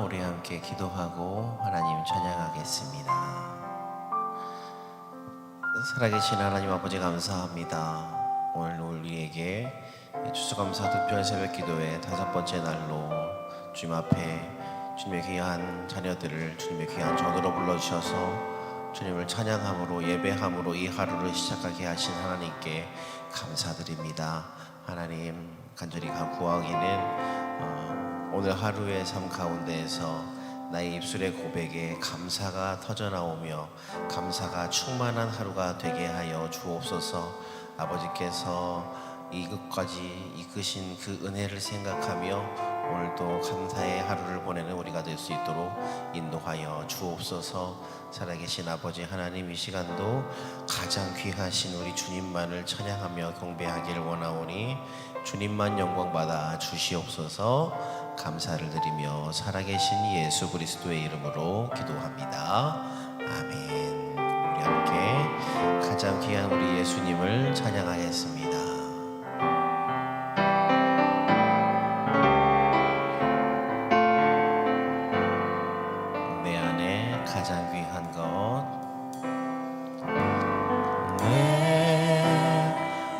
우리 함께 기도하고 하나님 찬양하겠습니다. 살아계신 하나님 아버지 감사합니다. 오늘 우리에게 추수감사 특별 새벽기도의 5번째 날로 주님 앞에 주님의 귀한 자녀들을 주님의 귀한 전으로 불러주셔서 주님을 찬양함으로 예배함으로 이 하루를 시작하게 하신 하나님께 감사드립니다. 하나님 간절히 구하기는 오늘 하루의 삶 가운데에서 나의 입술의 고백에 감사가 터져나오며 감사가 충만한 하루가 되게 하여 주옵소서. 아버지께서 이것까지 이끄신 그 은혜를 생각하며 오늘도 감사의 하루를 보내는 우리가 될 수 있도록 인도하여 주옵소서. 살아계신 아버지 하나님, 이 시간도 가장 귀하신 우리 주님만을 찬양하며 경배하기를 원하오니 주님만 영광받아 주시옵소서. 감사를 드리며 살아계신 예수 그리스도의 이름으로 기도합니다. 아멘. 우리 함께 가장 귀한 우리 예수님을 찬양하겠습니다. 내 안에 가장 귀한 것, 내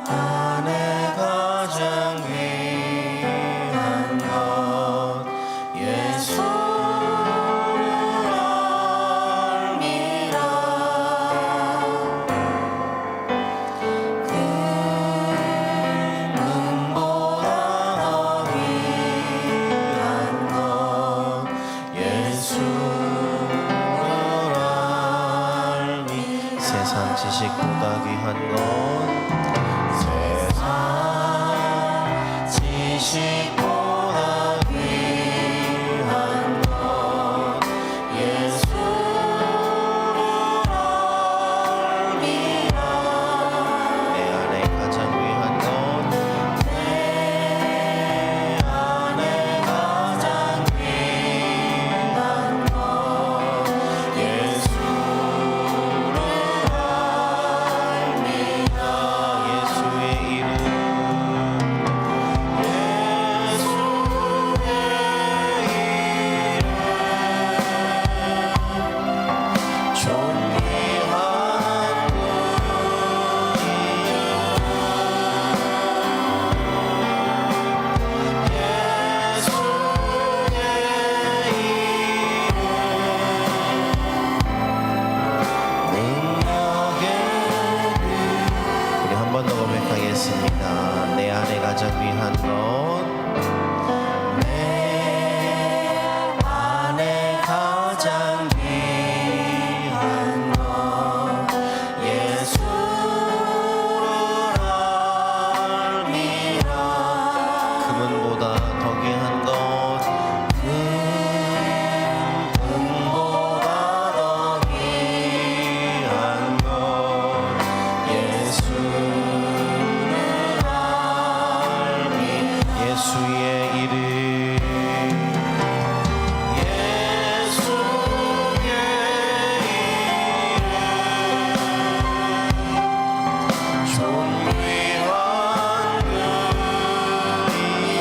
안에 가장 귀한 것 예수를 알미라. 금은보다 더 귀한 것 예수를 알미. 세상 지식보다 귀한 것, 세상 지식보다 귀한 것 예수를 알미라. 내 안에 가장 귀한 것, 내 안에 가장 귀한 것 예수를 알미라. 예수의 이름, 우리 한 번 더 고백하겠습니다. 내 안에 가장 귀한 것, 내 안에 가장 귀한 것 예수를 알미라. 금은보다 더 귀한 것, 금은보다 더 귀한 것 예수를 알미. 예수의 이름, 예수의 이름, 존귀한 그 이름,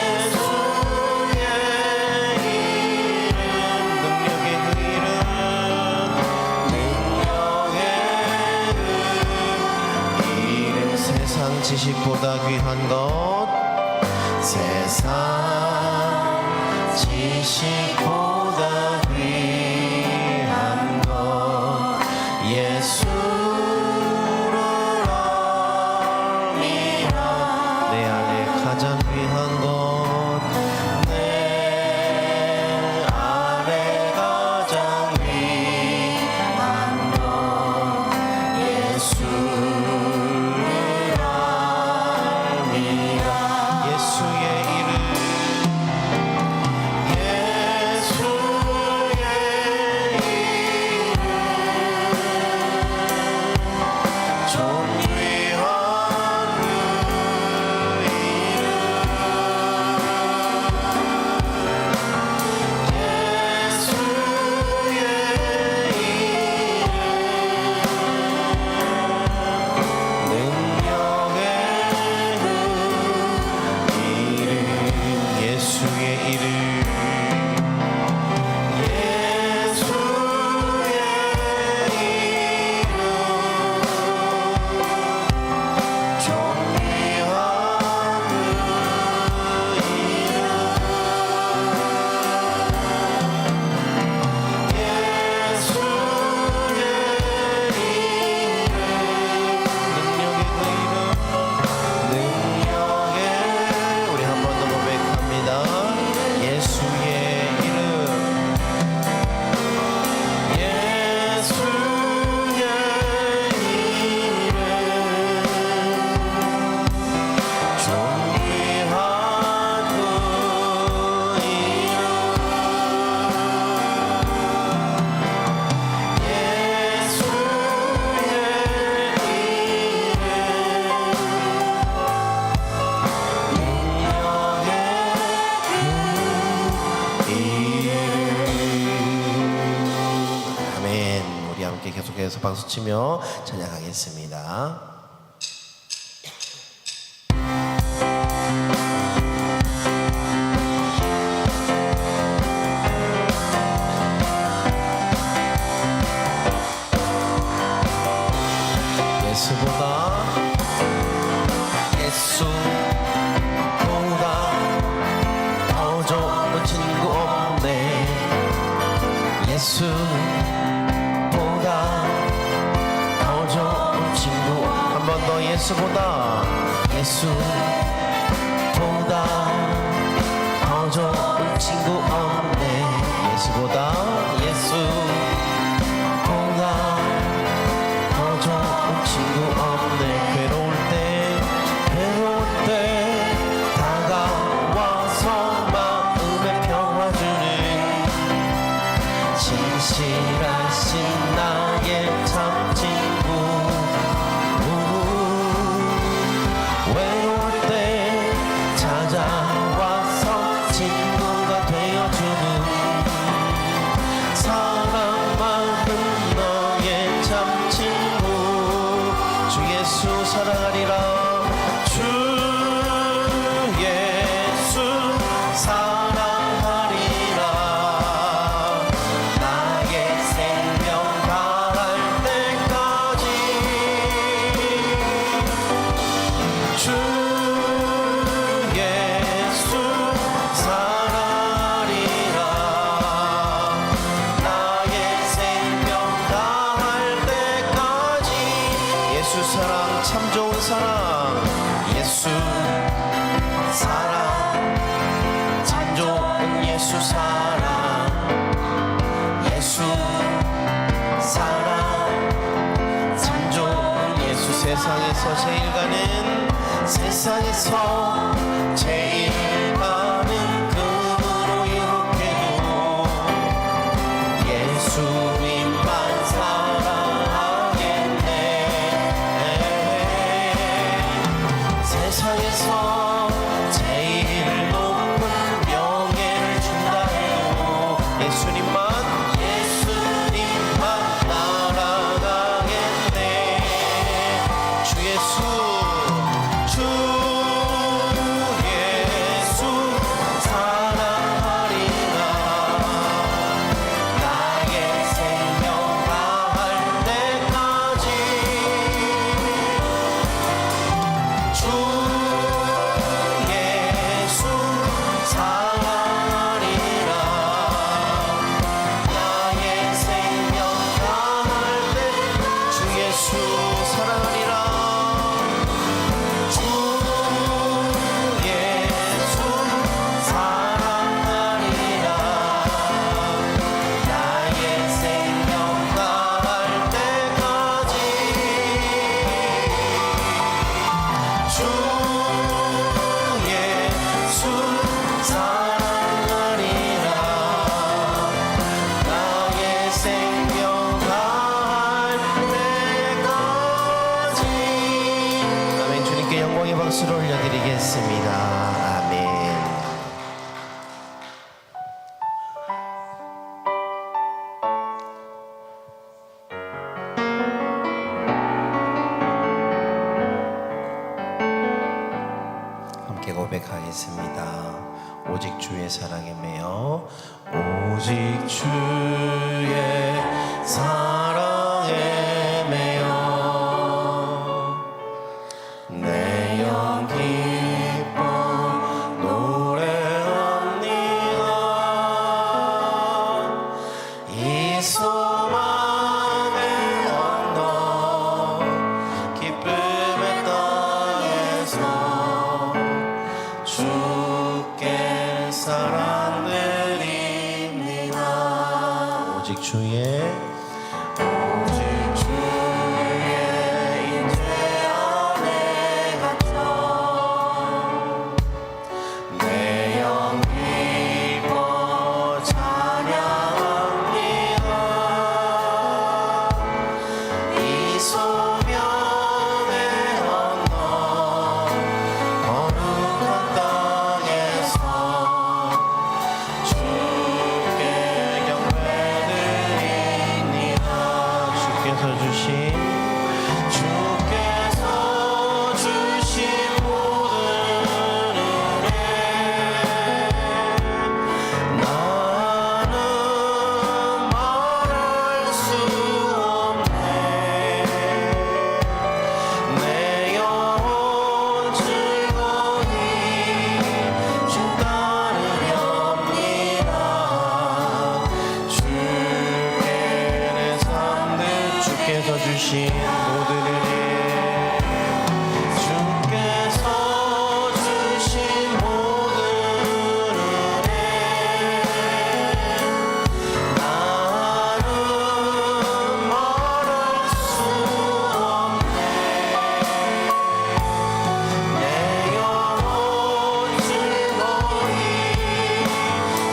예수의 이름, 능력의 그 이름, 능력의 그 이름. 세상 지식보다 귀한 것, 세상 지식보다 귀한 것 예수를 알미라. 내 안에 가장 귀한 것, 내 안에 가장 귀한 것 예수를 알미라. 예수의 이름, 예수 계속해서 박수치며 찬양하겠습니다. 예수보다 더 좋은 친구 없네. 예수보다 더 좋은 친구. 한 번 더. 예수보다 더 좋은 친구 없네. 예수보다 더 좋은 친구 없네. 괴로울 때 다가와서 마음에 평화 주는 진실하신 나의 참 친구. 외로울 때 찾아와서 친구가 되어주는 사랑 많은 너의 참 친구. 주 예수 사랑하리라. 주 예수 사랑하리라. 나의 생명 다할 때까지. 주 예수 사랑하리라. 나의 생명 다할 때까지. 예수 사랑 참 좋은 사랑. 예수 사랑 참 좋은 예수 사랑. 예수 사랑 참 좋은 예수. 세상에서 제일 가는 그로 이롭게도 예수님만 사랑하겠네. 세상에서 제일 높은 명예를 준다 해도 예수님만 날아가겠네. 주 예수 사랑하리라. 나의 생명 다할 때까지. 주 예수 사랑하리라. 나의 생명 다할 때. 주 예수 사랑하리라. 주 예수 사랑하리라. 나의 생명 다할 때까지. 주 예수 사랑하리라. 나의 생명 다할 때까지. 아멘. 주님께 영광의 박수를 올려드리겠습니다. 아멘. 함께 고백하겠습니다. 오직 주의 사랑에 매여. 오직 주의 사랑에 매여 내 영 기뻐 노래합니다. 이 소망의 언덕 기쁨의 땅에서 주께 사랑드립니다. 오직 주의 인재 안에 갇혀 내 영 기뻐 찬양합니다. 이 소명의 언덕 거룩한 땅에서 주께 경배드립니다. 주신 모든 은혜 주께서 주신 모든 은혜 나는 말할 수 없네 내 영혼 즐거이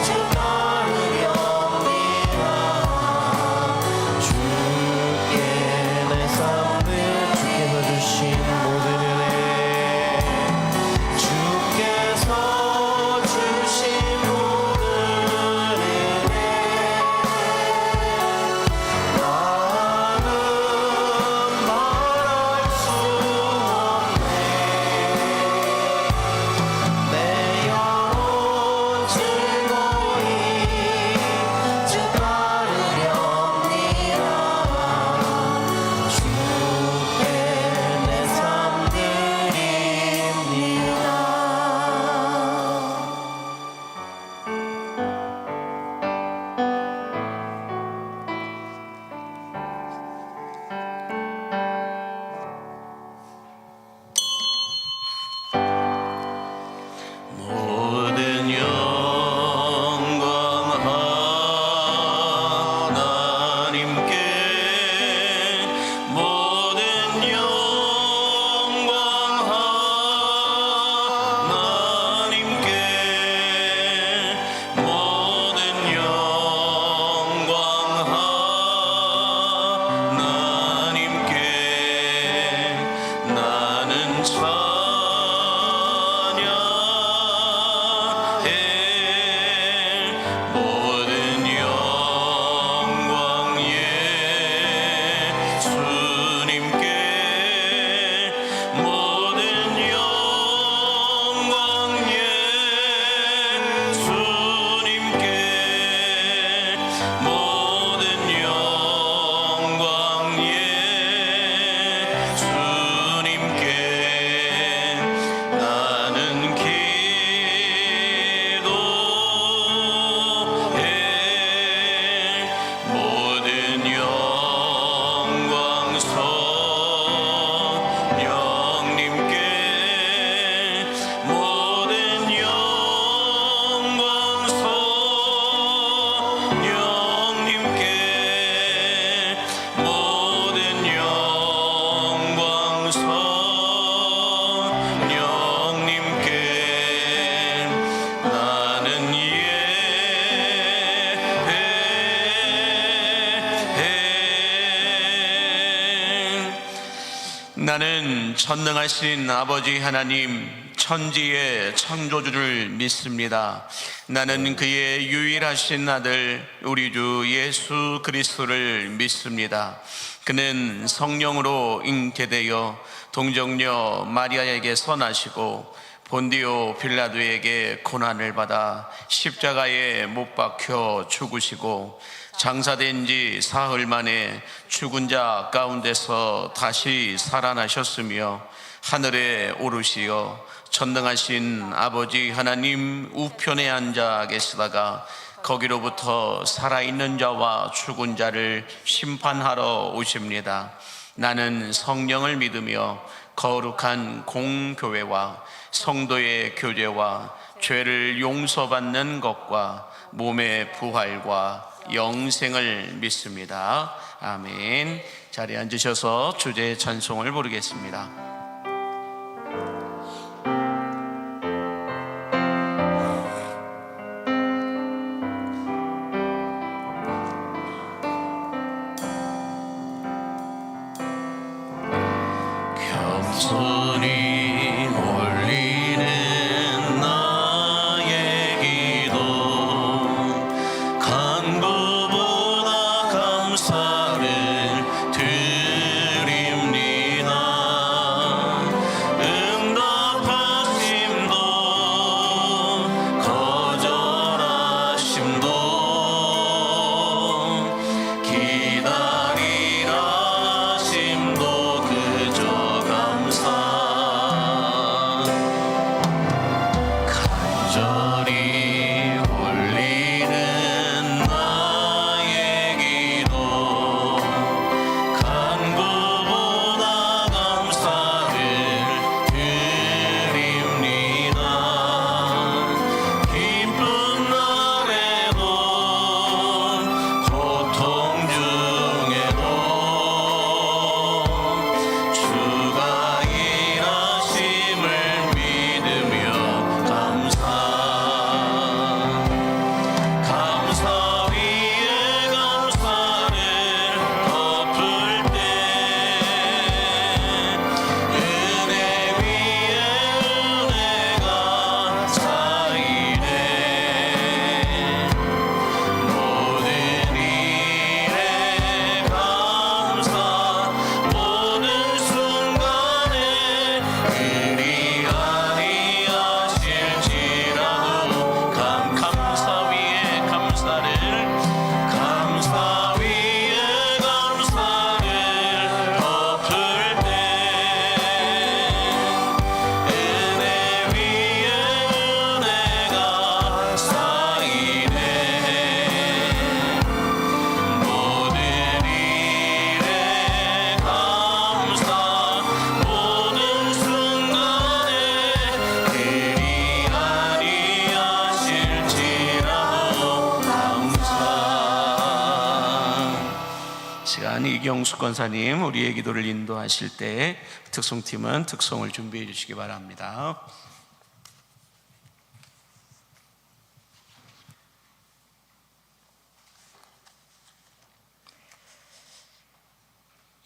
주 따르렵니다 주께 내 삶을 주께서 주신 모든 은혜 주께서 주신 모든 은혜 나는 말할 수 없네 내 영혼 즐거이 주 따르렵니다 주께 내 삶 드립니다 모든 영광 하나님께 모든 영광 하나님께 모든 영광 하나님께 나는 찬양해 모든 영광 예수님께 모든 영광 예수님께 모든 영광 예수님께 나는 기도해 모든 영광 성령님께 모든 영광 성령님께 모든 영광 성령님께 나는 나는 전능하신 아버지 하나님 천지의 창조주를 믿습니다. 나는 그의 유일하신 아들 우리 주 예수 그리스도를 믿습니다. 그는 성령으로 잉태되어 동정녀 마리아에게서 나시고 본디오 빌라도에게 고난을 받아 십자가에 못 박혀 죽으시고 장사된 지 사흘 만에 죽은 자 가운데서 다시 살아나셨으며 하늘에 오르시어 전능하신 아버지 하나님 우편에 앉아 계시다가 거기로부터 살아있는 자와 죽은 자를 심판하러 오십니다. 나는 성령을 믿으며 거룩한 공교회와 성도의 교제와 죄를 용서받는 것과 몸의 부활과 영생을 믿습니다. 아멘. 자리에 앉으셔서 주제의 찬송을 부르겠습니다. 겸손히 올리는 나의 기도 간구보다 감사를 드립니다. 응답하심도 거절하심도 기다리라 하심도 그저 감사 시간 이경수 권사님 우리의 기도를 인도하실 때 특송팀은 특송을 준비해 주시기 바랍니다.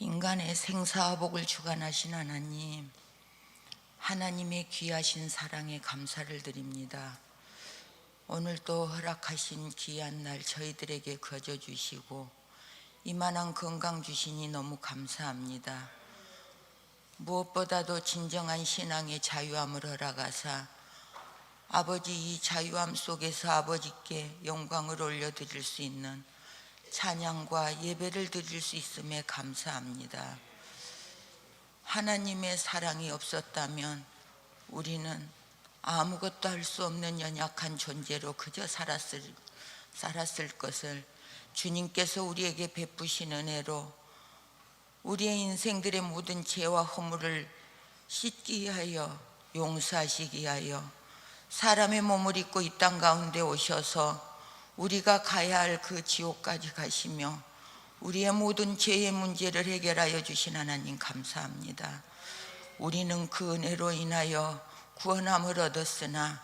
인간의 생사화복을 주관하신 하나님, 하나님의 귀하신 사랑에 감사를 드립니다. 오늘도 허락하신 귀한 날 저희들에게 거저주시고 이만한 건강 주시니 너무 감사합니다. 무엇보다도 진정한 신앙의 자유함을 허락하사 아버지, 이 자유함 속에서 아버지께 영광을 올려드릴 수 있는 찬양과 예배를 드릴 수 있음에 감사합니다. 하나님의 사랑이 없었다면 우리는 아무것도 할 수 없는 연약한 존재로 그저 살았을 것을 주님께서 우리에게 베푸신 은혜로 우리의 인생들의 모든 죄와 허물을 씻기 위하여, 용서하시기 위하여 사람의 몸을 입고 이 땅 가운데 오셔서 우리가 가야 할 그 지옥까지 가시며 우리의 모든 죄의 문제를 해결하여 주신 하나님 감사합니다. 우리는 그 은혜로 인하여 구원함을 얻었으나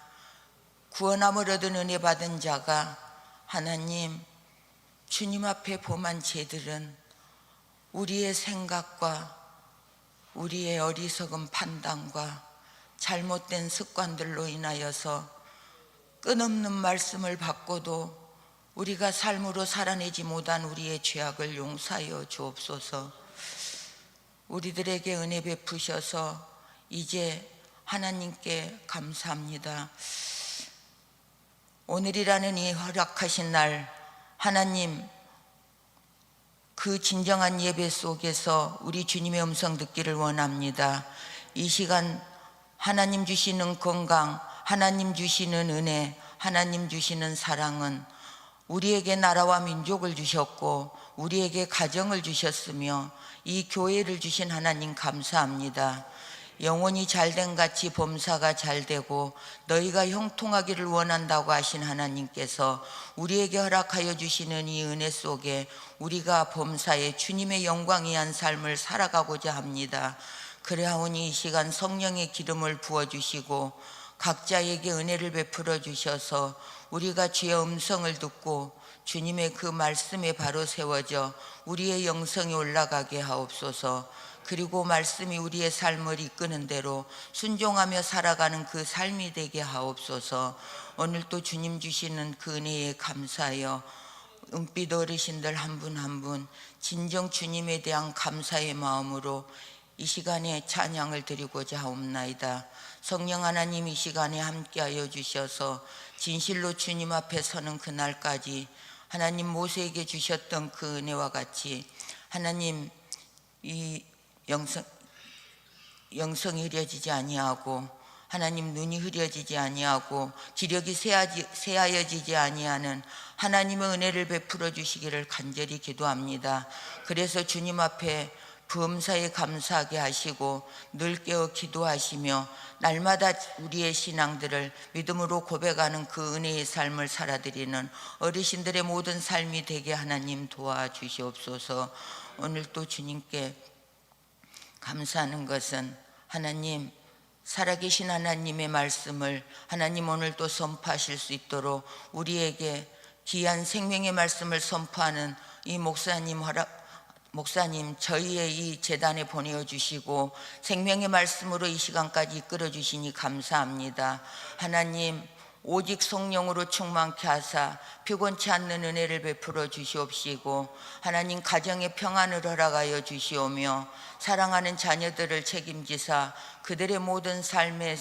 구원함을 얻은 은혜 받은 자가 하나님, 주님 앞에 범한 죄들은 우리의 생각과 우리의 어리석은 판단과 잘못된 습관들로 인하여서 끝없는 말씀을 받고도 우리가 삶으로 살아내지 못한 우리의 죄악을 용서하여 주옵소서. 우리들에게 은혜 베푸셔서 이제 하나님께 감사합니다. 오늘이라는 이 허락하신 날, 하나님, 그 진정한 예배 속에서 우리 주님의 음성 듣기를 원합니다. 이 시간 하나님 주시는 건강, 하나님 주시는 은혜, 하나님 주시는 사랑은 우리에게 나라와 민족을 주셨고 우리에게 가정을 주셨으며 이 교회를 주신 하나님 감사합니다. 영혼이 잘된 같이 범사가 잘되고 너희가 형통하기를 원한다고 하신 하나님께서 우리에게 허락하여 주시는 이 은혜 속에 우리가 범사에 주님의 영광 위한 삶을 살아가고자 합니다. 그래하오니 이 시간 성령의 기름을 부어주시고 각자에게 은혜를 베풀어 주셔서 우리가 주의 음성을 듣고 주님의 그 말씀에 바로 세워져 우리의 영성이 올라가게 하옵소서. 그리고 말씀이 우리의 삶을 이끄는 대로 순종하며 살아가는 그 삶이 되게 하옵소서. 오늘 또 주님 주시는 그 은혜에 감사하여 은빛 어르신들 한 분 한 분 진정 주님에 대한 감사의 마음으로 이 시간에 찬양을 드리고자 하옵나이다. 성령 하나님, 이 시간에 함께하여 주셔서 진실로 주님 앞에 서는 그날까지 하나님 모세에게 주셨던 그 은혜와 같이 하나님 이 영성이 흐려지지 아니하고 하나님 눈이 흐려지지 아니하고 기력이 쇠하여지지 아니하는 하나님의 은혜를 베풀어 주시기를 간절히 기도합니다. 그래서 주님 앞에 범사에 감사하게 하시고 늘 깨어 기도하시며 날마다 우리의 신앙들을 믿음으로 고백하는 그 은혜의 삶을 살아드리는 어르신들의 모든 삶이 되게 하나님 도와주시옵소서. 오늘 또 주님께 감사하는 것은 하나님, 살아계신 하나님의 말씀을 하나님 오늘 또 선포하실 수 있도록 우리에게 귀한 생명의 말씀을 선포하는 이 목사님 저희의 이 재단에 보내주시고 생명의 말씀으로 이 시간까지 이끌어 주시니 감사합니다. 하나님, 오직 성령으로 충만케 하사 피곤치 않는 은혜를 베풀어 주시옵시고 하나님 가정의 평안을 허락하여 주시오며 사랑하는 자녀들을 책임지사 그들의 모든 삶의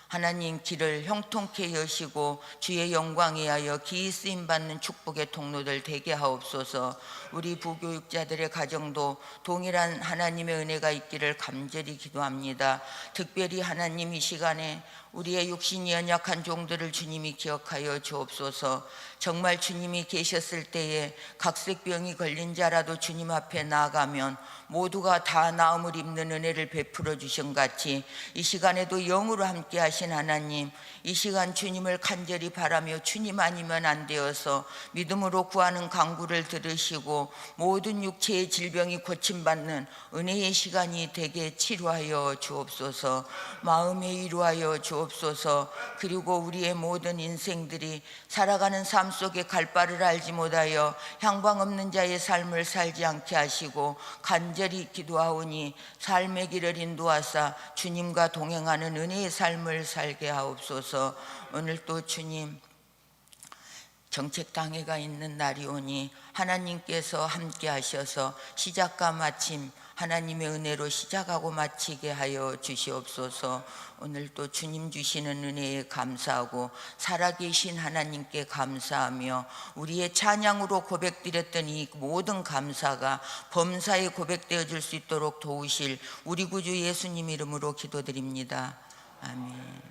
하나님 길을 형통케 여시고 주의 영광에 하여 기이 쓰임받는 축복의 통로들 되게 하옵소서. 우리 부교육자들의 가정도 동일한 하나님의 은혜가 있기를 간절히 기도합니다. 특별히 하나님 이 시간에 우리의 육신이 연약한 종들을 주님이 기억하여 주옵소서. 정말 주님이 계셨을 때에 각색병이 걸린 자라도 주님 앞에 나아가면 모두가 다 나음을 입는 은혜를 베풀어 주신 같이 이 시간에도 영으로 함께 하신 위대하신 하나님, 이 시간 주님을 간절히 바라며 주님 아니면 안 되어서 믿음으로 구하는 간구를 들으시고 모든 육체의 질병이 고침받는 은혜의 시간이 되게 치료하여 주옵소서. 마음에 위로하여 주옵소서. 그리고 우리의 모든 인생들이 살아가는 삶 속에 갈 바를 알지 못하여 향방 없는 자의 삶을 살지 않게 하시고 간절히 기도하오니 삶의 길을 인도하사 주님과 동행하는 은혜의 삶을 살게 하옵소서. 오늘 또 주님 정책당회가 있는 날이 오니 하나님께서 함께 하셔서 시작과 마침 하나님의 은혜로 시작하고 마치게 하여 주시옵소서. 오늘 또 주님 주시는 은혜에 감사하고 살아계신 하나님께 감사하며 우리의 찬양으로 고백드렸던 이 모든 감사가 범사에 고백되어질 수 있도록 도우실 우리 구주 예수님 이름으로 기도드립니다. 아멘.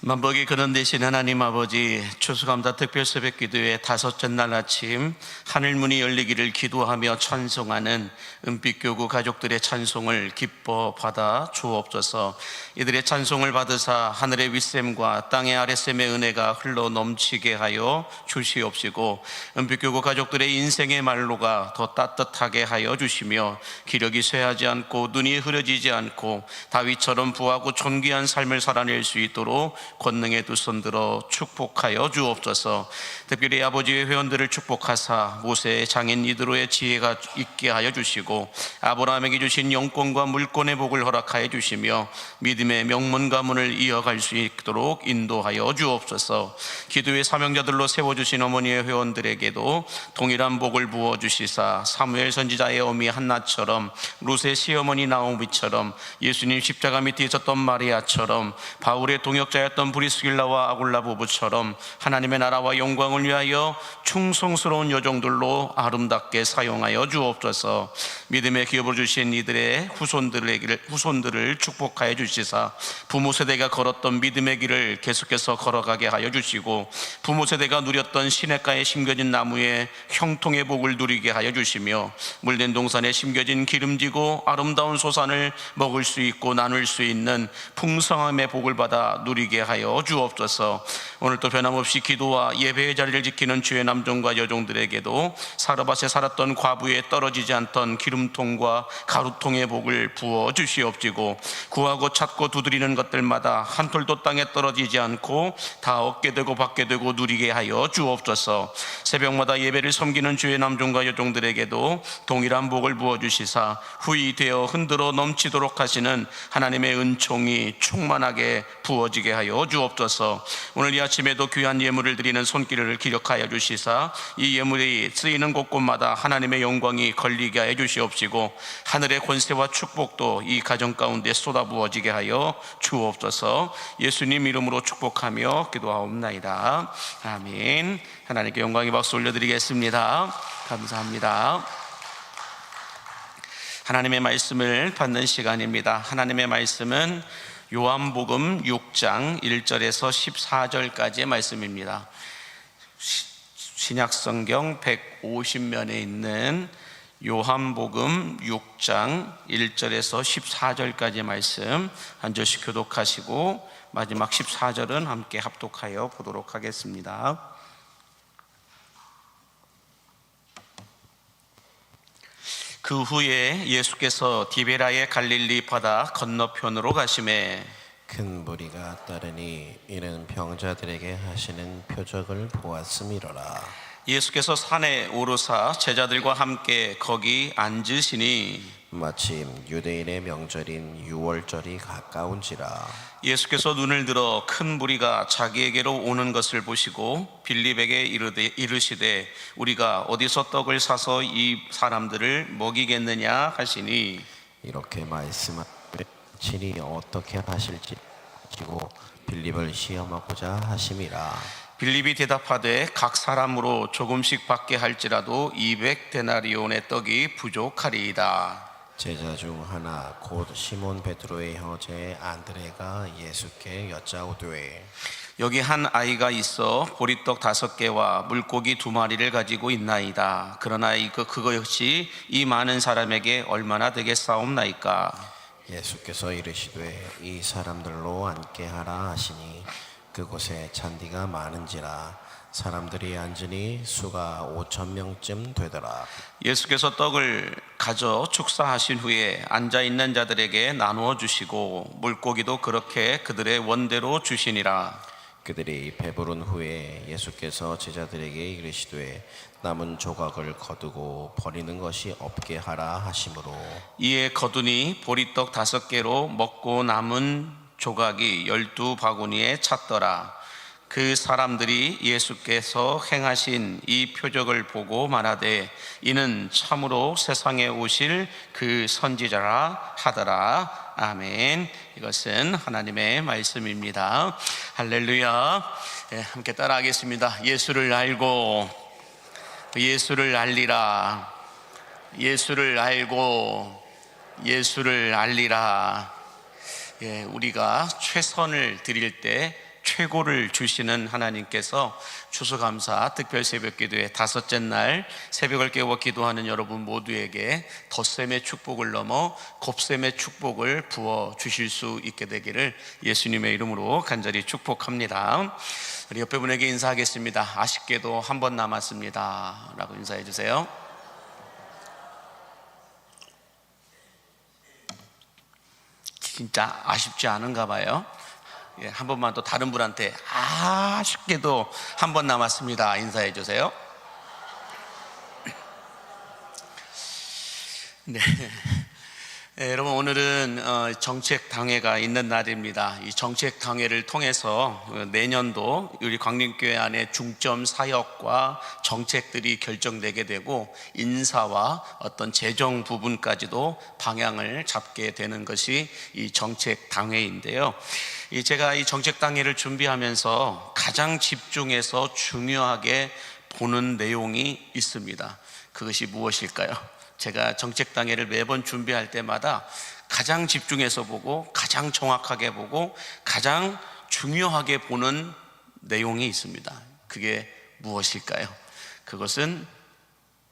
만복이 근원 되신 하나님 아버지, 추수감사 특별 새벽 기도의 다섯째 날 아침 하늘문이 열리기를 기도하며 찬송하는 은빛교구 가족들의 찬송을 기뻐 받아 주옵소서. 이들의 찬송을 받으사 하늘의 윗샘과 땅의 아랫샘의 은혜가 흘러 넘치게 하여 주시옵시고, 은빛교구 가족들의 인생의 말로가 더 따뜻하게 하여 주시며 기력이 쇠하지 않고 눈이 흐려지지 않고 다윗처럼 부하고 존귀한 삶을 살아낼 수 있도록 권능의 두 손 들어 축복하여 주옵소서. 특별히 아버지의 회원들을 축복하사 모세의 장인 이드로의 지혜가 있게 하여 주시고, 아브라함에게 주신 영권과 물권의 복을 허락하여 주시며 믿음의 명문 가문을 이어갈 수 있도록 인도하여 주옵소서. 기도의 사명자들로 세워주신 어머니의 회원들에게도 동일한 복을 부어주시사 사무엘 선지자의 어미 한나처럼, 룻의 시어머니 나오미처럼, 예수님 십자가 밑에 있었던 마리아처럼, 바울의 동역자였던 있던 브리스길라와 아굴라 부부처럼 하나님의 나라와 영광을 위하여 충성스러운 여종들로 아름답게 사용하여 주옵소서. 믿음의 기업을 주신 이들의 후손들을 축복하여 주시사 부모 세대가 걸었던 믿음의 길을 계속해서 걸어가게 하여 주시고, 부모 세대가 누렸던 시냇가에 심겨진 나무에 형통의 복을 누리게 하여 주시며, 물된 동산에 심겨진 기름지고 아름다운 소산을 먹을 수 있고 나눌 수 있는 풍성함의 복을 받아 누리게 하여 주옵소서. 오늘도 변함없이 기도와 예배의 자리를 지키는 주의 남종과 여종들에게도 사르밧에 살았던 과부에 떨어지지 않던 기름통과 가루통의 복을 부어 주시옵시고, 구하고 찾고 두드리는 것들마다 한 톨도 땅에 떨어지지 않고 다 얻게 되고 받게 되고 누리게 하여 주옵소서. 새벽마다 예배를 섬기는 주의 남종과 여종들에게도 동일한 복을 부어 주시사 후이 되어 흔들어 넘치도록 하시는 하나님의 은총이 충만하게 부어지게 하여 주옵소서. 오늘 이 아침에도 귀한 예물을 드리는 손길을 기력하여 주시사 이 예물이 쓰이는 곳곳마다 하나님의 영광이 걸리게 하여 주시옵시고, 하늘의 권세와 축복도 이 가정 가운데 쏟아 부어지게 하여 주옵소서. 예수님 이름으로 축복하며 기도하옵나이다. 아멘. 하나님께 영광의 박수 올려드리겠습니다. 감사합니다. 하나님의 말씀을 받는 시간입니다. 하나님의 말씀은 요한복음 6장 1절에서 14절까지의 말씀입니다. 신약성경 150면에 있는 요한복음 6장 1절에서 14절까지의 말씀 한 절씩 교독하시고 마지막 14절은 함께 합독하여 보도록 하겠습니다. 그 후에 예수께서 디베라의 갈릴리 바다 건너편으로 가시매 큰 무리가 따르니 이는 병자들에게 하시는 표적을 보았음이로라. 예수께서 산에 오르사 제자들과 함께 거기 앉으시니 마침 유대인의 명절인 유월절이 가까운지라. 예수께서 눈을 들어 큰 무리가 자기에게로 오는 것을 보시고 빌립에게 이르시되 우리가 어디서 떡을 사서 이 사람들을 먹이겠느냐 하시니, 이렇게 말씀하시니 친히 어떻게 하실지 아시고 빌립을 시험하고자 하심이라. 빌립이 대답하되 각 사람으로 조금씩 받게 할지라도 200데나리온의 떡이 부족하리이다. 제자 중 하나 곧 시몬 베드로의 형제 안드레가 예수께 여짜오되 여기 한 아이가 있어 보리떡 5개와 물고기 2마리를 가지고 있나이다. 그러나 그거 역시 이 많은 사람에게 얼마나 되겠사옵나이까? 예수께서 이르시되 이 사람들로 앉게 하라 하시니 그곳에 잔디가 많은지라 사람들이 앉으니 수가 5,000명쯤 되더라. 예수께서 떡을 가져 축사하신 후에 앉아있는 자들에게 나누어 주시고 물고기도 그렇게 그들의 원대로 주시니라. 그들이 배부른 후에 예수께서 제자들에게 이르시되 남은 조각을 거두고 버리는 것이 없게 하라 하심으로 이에 거두니 보리떡 5개로 먹고 남은 조각이 12바구니에 찼더라. 그 사람들이 예수께서 행하신 이 표적을 보고 말하되 이는 참으로 세상에 오실 그 선지자라 하더라. 아멘. 이것은 하나님의 말씀입니다. 할렐루야. 함께 따라하겠습니다. 예수를 알고 예수를 알리라. 예수를 알고 예수를 알리라. 우리가 최선을 드릴 때 최고를 주시는 하나님께서 추수감사 특별 새벽기도의 5째 날 새벽을 깨워 기도하는 여러분 모두에게 덧셈의 축복을 넘어 곱셈의 축복을 부어 주실 수 있게 되기를 예수님의 이름으로 간절히 축복합니다. 우리 옆에 분에게 인사하겠습니다. 아쉽게도 한 번 남았습니다 라고 인사해 주세요. 진짜 아쉽지 않은가 봐요. 한 번만 또 다른 분한테 아쉽게도 한 번 남았습니다 인사해 주세요. 네. 여러분, 오늘은 정책당회가 있는 날입니다. 이 정책당회를 통해서 내년도 우리 광림교회 안에 중점 사역과 정책들이 결정되게 되고 인사와 어떤 재정 부분까지도 방향을 잡게 되는 것이 이 정책당회인데요. 제가 이 정책당회를 준비하면서 가장 집중해서 중요하게 보는 내용이 있습니다. 그것이 무엇일까요? 제가 정책당회를 매번 준비할 때마다 가장 집중해서 보고 가장 정확하게 보고 가장 중요하게 보는 내용이 있습니다. 그게 무엇일까요? 그것은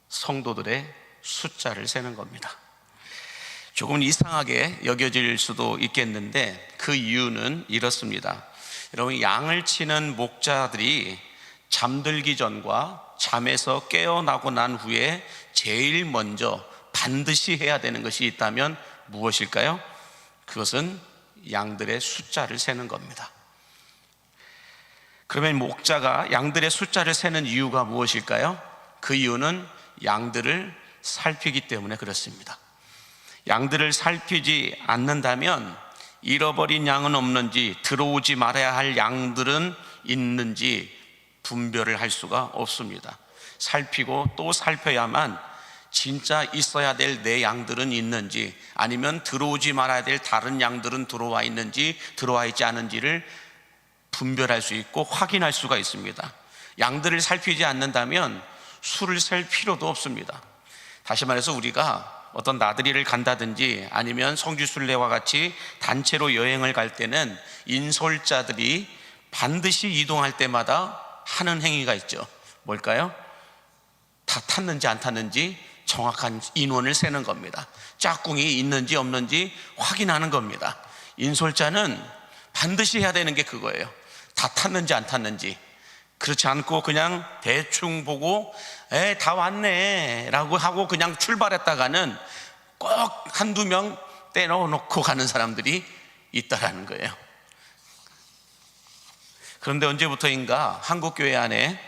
성도들의 숫자를 세는 겁니다. 조금 이상하게 여겨질 수도 있겠는데 그 이유는 이렇습니다. 여러분, 양을 치는 목자들이 잠들기 전과 잠에서 깨어나고 난 후에 제일 먼저 반드시 해야 되는 것이 있다면 무엇일까요? 그것은 양들의 숫자를 세는 겁니다. 그러면 목자가 양들의 숫자를 세는 이유가 무엇일까요? 그 이유는 양들을 살피기 때문에 그렇습니다. 양들을 살피지 않는다면 잃어버린 양은 없는지, 들어오지 말아야 할 양들은 있는지 분별을 할 수가 없습니다. 살피고 또 살펴야만 진짜 있어야 될 내 양들은 있는지, 아니면 들어오지 말아야 될 다른 양들은 들어와 있는지 들어와 있지 않은지를 분별할 수 있고 확인할 수가 있습니다. 양들을 살피지 않는다면 수를 셀 필요도 없습니다. 다시 말해서 우리가 어떤 나들이를 간다든지 아니면 성지순례와 같이 단체로 여행을 갈 때는 인솔자들이 반드시 이동할 때마다 하는 행위가 있죠. 뭘까요? 다 탔는지 안 탔는지 정확한 인원을 세는 겁니다. 짝꿍이 있는지 없는지 확인하는 겁니다. 인솔자는 반드시 해야 되는 게 그거예요. 다 탔는지 안 탔는지. 그렇지 않고 그냥 대충 보고 다 왔네 라고 하고 그냥 출발했다가는 꼭 한두 명 떼놓고 가는 사람들이 있다라는 거예요. 그런데 언제부터인가 한국교회 안에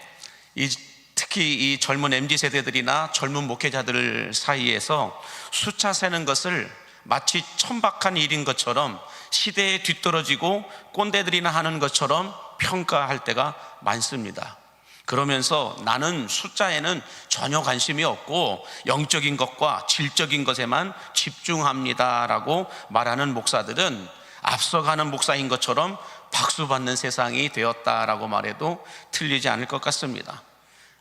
특히 이 젊은 MZ세대들이나 젊은 목회자들 사이에서 숫자 세는 것을 마치 천박한 일인 것처럼, 시대에 뒤떨어지고 꼰대들이나 하는 것처럼 평가할 때가 많습니다. 그러면서 나는 숫자에는 전혀 관심이 없고 영적인 것과 질적인 것에만 집중합니다라고 말하는 목사들은 앞서가는 목사인 것처럼 박수받는 세상이 되었다라고 말해도 틀리지 않을 것 같습니다.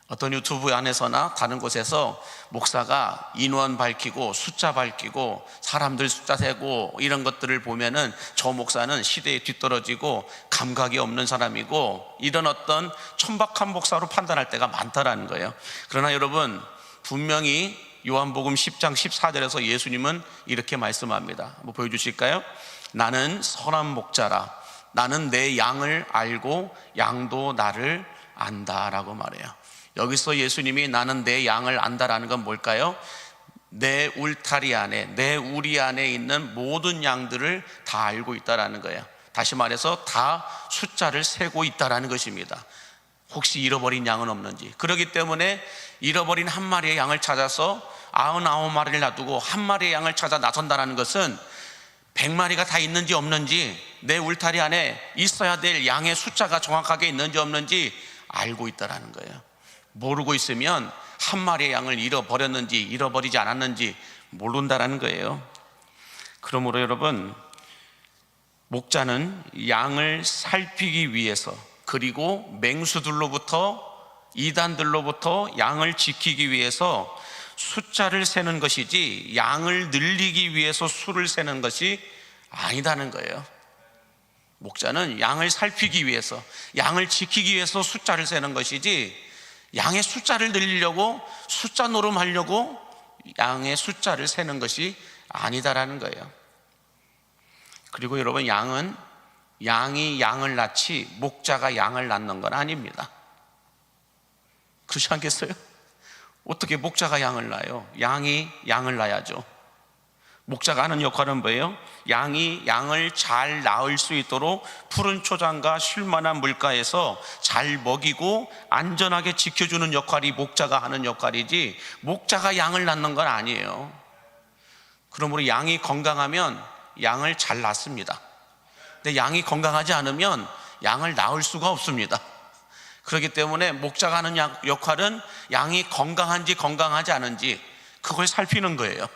어떤 유튜브 안에서나 다른 곳에서 목사가 인원 밝히고 숫자 밝히고 사람들 숫자 세고 이런 것들을 보면은 저 목사는 시대에 뒤떨어지고 감각이 없는 사람이고 이런 어떤 천박한 목사로 판단할 때가 많다라는 거예요. 그러나 여러분, 분명히 요한복음 10장 14절에서 예수님은 이렇게 말씀합니다. 한번 보여주실까요? 나는 선한 목자라. 나는 내 양을 알고 양도 나를 안다라고 말해요. 여기서 예수님이 나는 내 양을 안다라는 건 뭘까요? 내 울타리 안에, 내 우리 안에 있는 모든 양들을 다 알고 있다라는 거예요. 다시 말해서 다 숫자를 세고 있다라는 것입니다. 혹시 잃어버린 양은 없는지. 그렇기 때문에 잃어버린 한 마리의 양을 찾아서 99마리를 놔두고 한 마리의 양을 찾아 나선다라는 것은 100마리가 다 있는지 없는지, 내 울타리 안에 있어야 될 양의 숫자가 정확하게 있는지 없는지 알고 있다라는 거예요. 모르고 있으면 한 마리의 양을 잃어버렸는지 잃어버리지 않았는지 모른다라는 거예요. 그러므로 여러분, 목자는 양을 살피기 위해서, 그리고 맹수들로부터, 이단들로부터 양을 지키기 위해서 숫자를 세는 것이지 양을 늘리기 위해서 수를 세는 것이 아니다는 거예요. 목자는 양을 살피기 위해서, 양을 지키기 위해서 숫자를 세는 것이지 양의 숫자를 늘리려고, 숫자 노름하려고 양의 숫자를 세는 것이 아니다라는 거예요. 그리고 여러분, 양이 양을 낳지 목자가 양을 낳는 건 아닙니다. 그렇지 않겠어요? 어떻게 목자가 양을 낳아요? 양이 양을 낳아야죠. 목자가 하는 역할은 뭐예요? 양이 양을 잘 낳을 수 있도록 푸른 초장과 쉴만한 물가에서 잘 먹이고 안전하게 지켜주는 역할이 목자가 하는 역할이지 목자가 양을 낳는 건 아니에요. 그러므로 양이 건강하면 양을 잘 낳습니다. 근데 양이 건강하지 않으면 양을 낳을 수가 없습니다. 그렇기 때문에 목자가 하는 역할은 양이 건강한지 건강하지 않은지 그걸 살피는 거예요.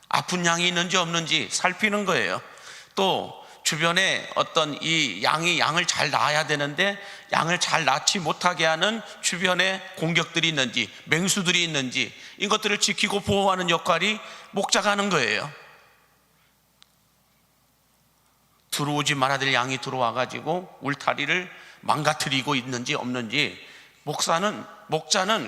아픈 양이 있는지 없는지 살피는 거예요. 또 주변에 어떤 이 양을 잘 낳아야 되는데 양을 잘 낳지 못하게 하는 주변에 공격들이 있는지, 맹수들이 있는지, 이것들을 지키고 보호하는 역할이 목자가 하는 거예요. 들어오지 말아야 될 양이 들어와 가지고 울타리를 망가뜨리고 있는지 없는지 목자는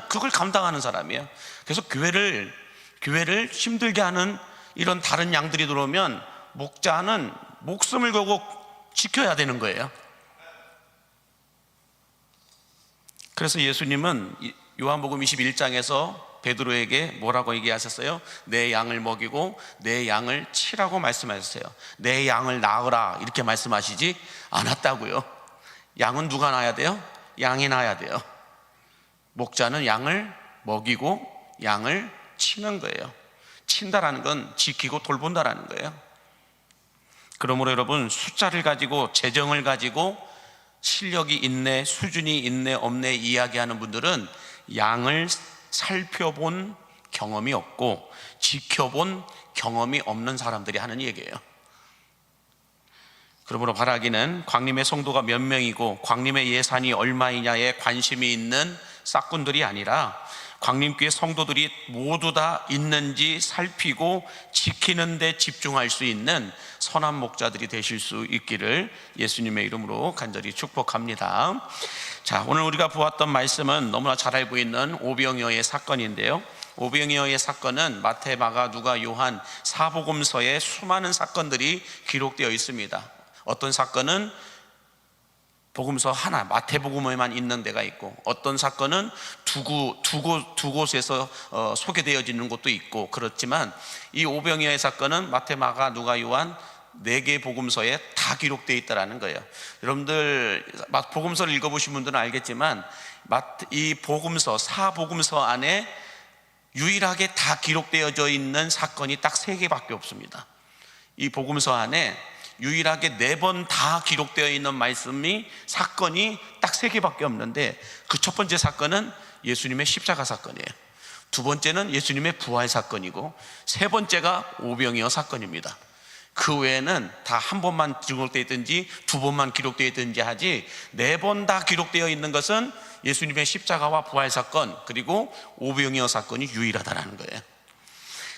그걸 감당하는 사람이에요. 그래서 교회를 힘들게 하는 이런 다른 양들이 들어오면 목자는 목숨을 걸고 지켜야 되는 거예요. 그래서 예수님은 요한복음 21장에서 베드로에게 뭐라고 얘기하셨어요? 내 양을 먹이고 내 양을 치라고 말씀하셨어요. 내 양을 낳으라 이렇게 말씀하시지 않았다고요. 양은 누가 낳아야 돼요? 양이 낳아야 돼요. 목자는 양을 먹이고 양을 치는 거예요. 친다라는 건 지키고 돌본다라는 거예요. 그러므로 여러분, 숫자를 가지고 재정을 가지고 실력이 있네, 수준이 있네, 없네 이야기하는 분들은 양을 살펴본 경험이 없고 지켜본 경험이 없는 사람들이 하는 얘기예요. 그러므로 바라기는 광림의 성도가 몇 명이고 광림의 예산이 얼마이냐에 관심이 있는 싹군들이 아니라 광림교회 성도들이 모두 다 있는지 살피고 지키는 데 집중할 수 있는 선한 목자들이 되실 수 있기를 예수님의 이름으로 간절히 축복합니다. 자, 오늘 우리가 보았던 말씀은 너무나 잘 알고 있는 오병이어의 사건인데요, 오병이어의 사건은 마태, 마가, 누가, 요한 사복음서에 수많은 사건들이 기록되어 있습니다. 어떤 사건은 복음서 하나, 마태복음에만 있는 데가 있고, 어떤 사건은 두 곳에서 소개되어지는 곳도 있고, 그렇지만 이 오병이어의 사건은 마태, 마가, 누가, 요한 4개 복음서에 다 기록되어 있다는 거예요. 여러분들 복음서를 읽어보신 분들은 알겠지만 이 복음서, 사복음서 안에 유일하게 다 기록되어져 있는 사건이 딱 3개밖에 없습니다. 이 복음서 안에 유일하게 4번 다 기록되어 있는 사건이 딱 3개밖에 없는데, 그 첫 번째 사건은 예수님의 십자가 사건이에요. 두 번째는 예수님의 부활 사건이고, 세 번째가 오병이어 사건입니다. 그 외에는 다 한 번만 기록되어 있든지 두 번만 기록되어 있든지 하지 4번 다 기록되어 있는 것은 예수님의 십자가와 부활 사건, 그리고 오병이어 사건이 유일하다는 거예요.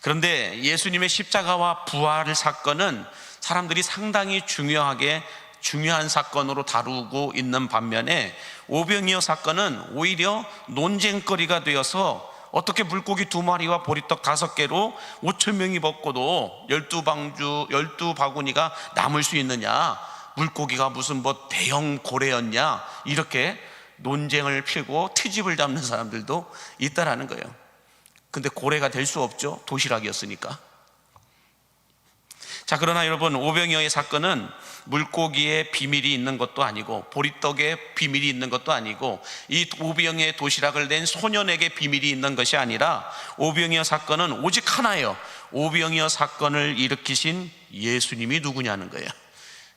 그런데 예수님의 십자가와 부활 사건은 사람들이 상당히 중요한 사건으로 다루고 있는 반면에 오병이어 사건은 오히려 논쟁거리가 되어서 어떻게 물고기 2마리와 보리떡 5개로 5,000명이 먹고도 12바구니가 남을 수 있느냐, 물고기가 무슨 대형 고래였냐, 이렇게 논쟁을 피고 트집을 잡는 사람들도 있다라는 거예요. 근데 고래가 될 수 없죠, 도시락이었으니까. 자, 그러나 여러분, 오병이어의 사건은 물고기의 비밀이 있는 것도 아니고 보리떡의 비밀이 있는 것도 아니고 이 오병이어의 도시락을 낸 소년에게 비밀이 있는 것이 아니라 오병이어 사건은 오직 하나예요. 오병이어 사건을 일으키신 예수님이 누구냐는 거예요.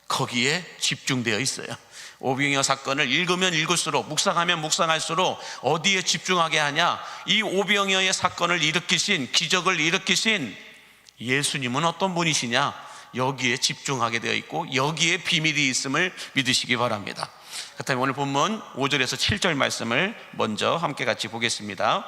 거기에 집중되어 있어요. 오병이어 사건을 읽으면 읽을수록, 묵상하면 묵상할수록 어디에 집중하게 하냐, 이 오병이어의 사건을 일으키신, 기적을 일으키신 예수님은 어떤 분이시냐, 여기에 집중하게 되어 있고 여기에 비밀이 있음을 믿으시기 바랍니다. 그렇다면 오늘 본문 5절에서 7절 말씀을 먼저 함께 같이 보겠습니다.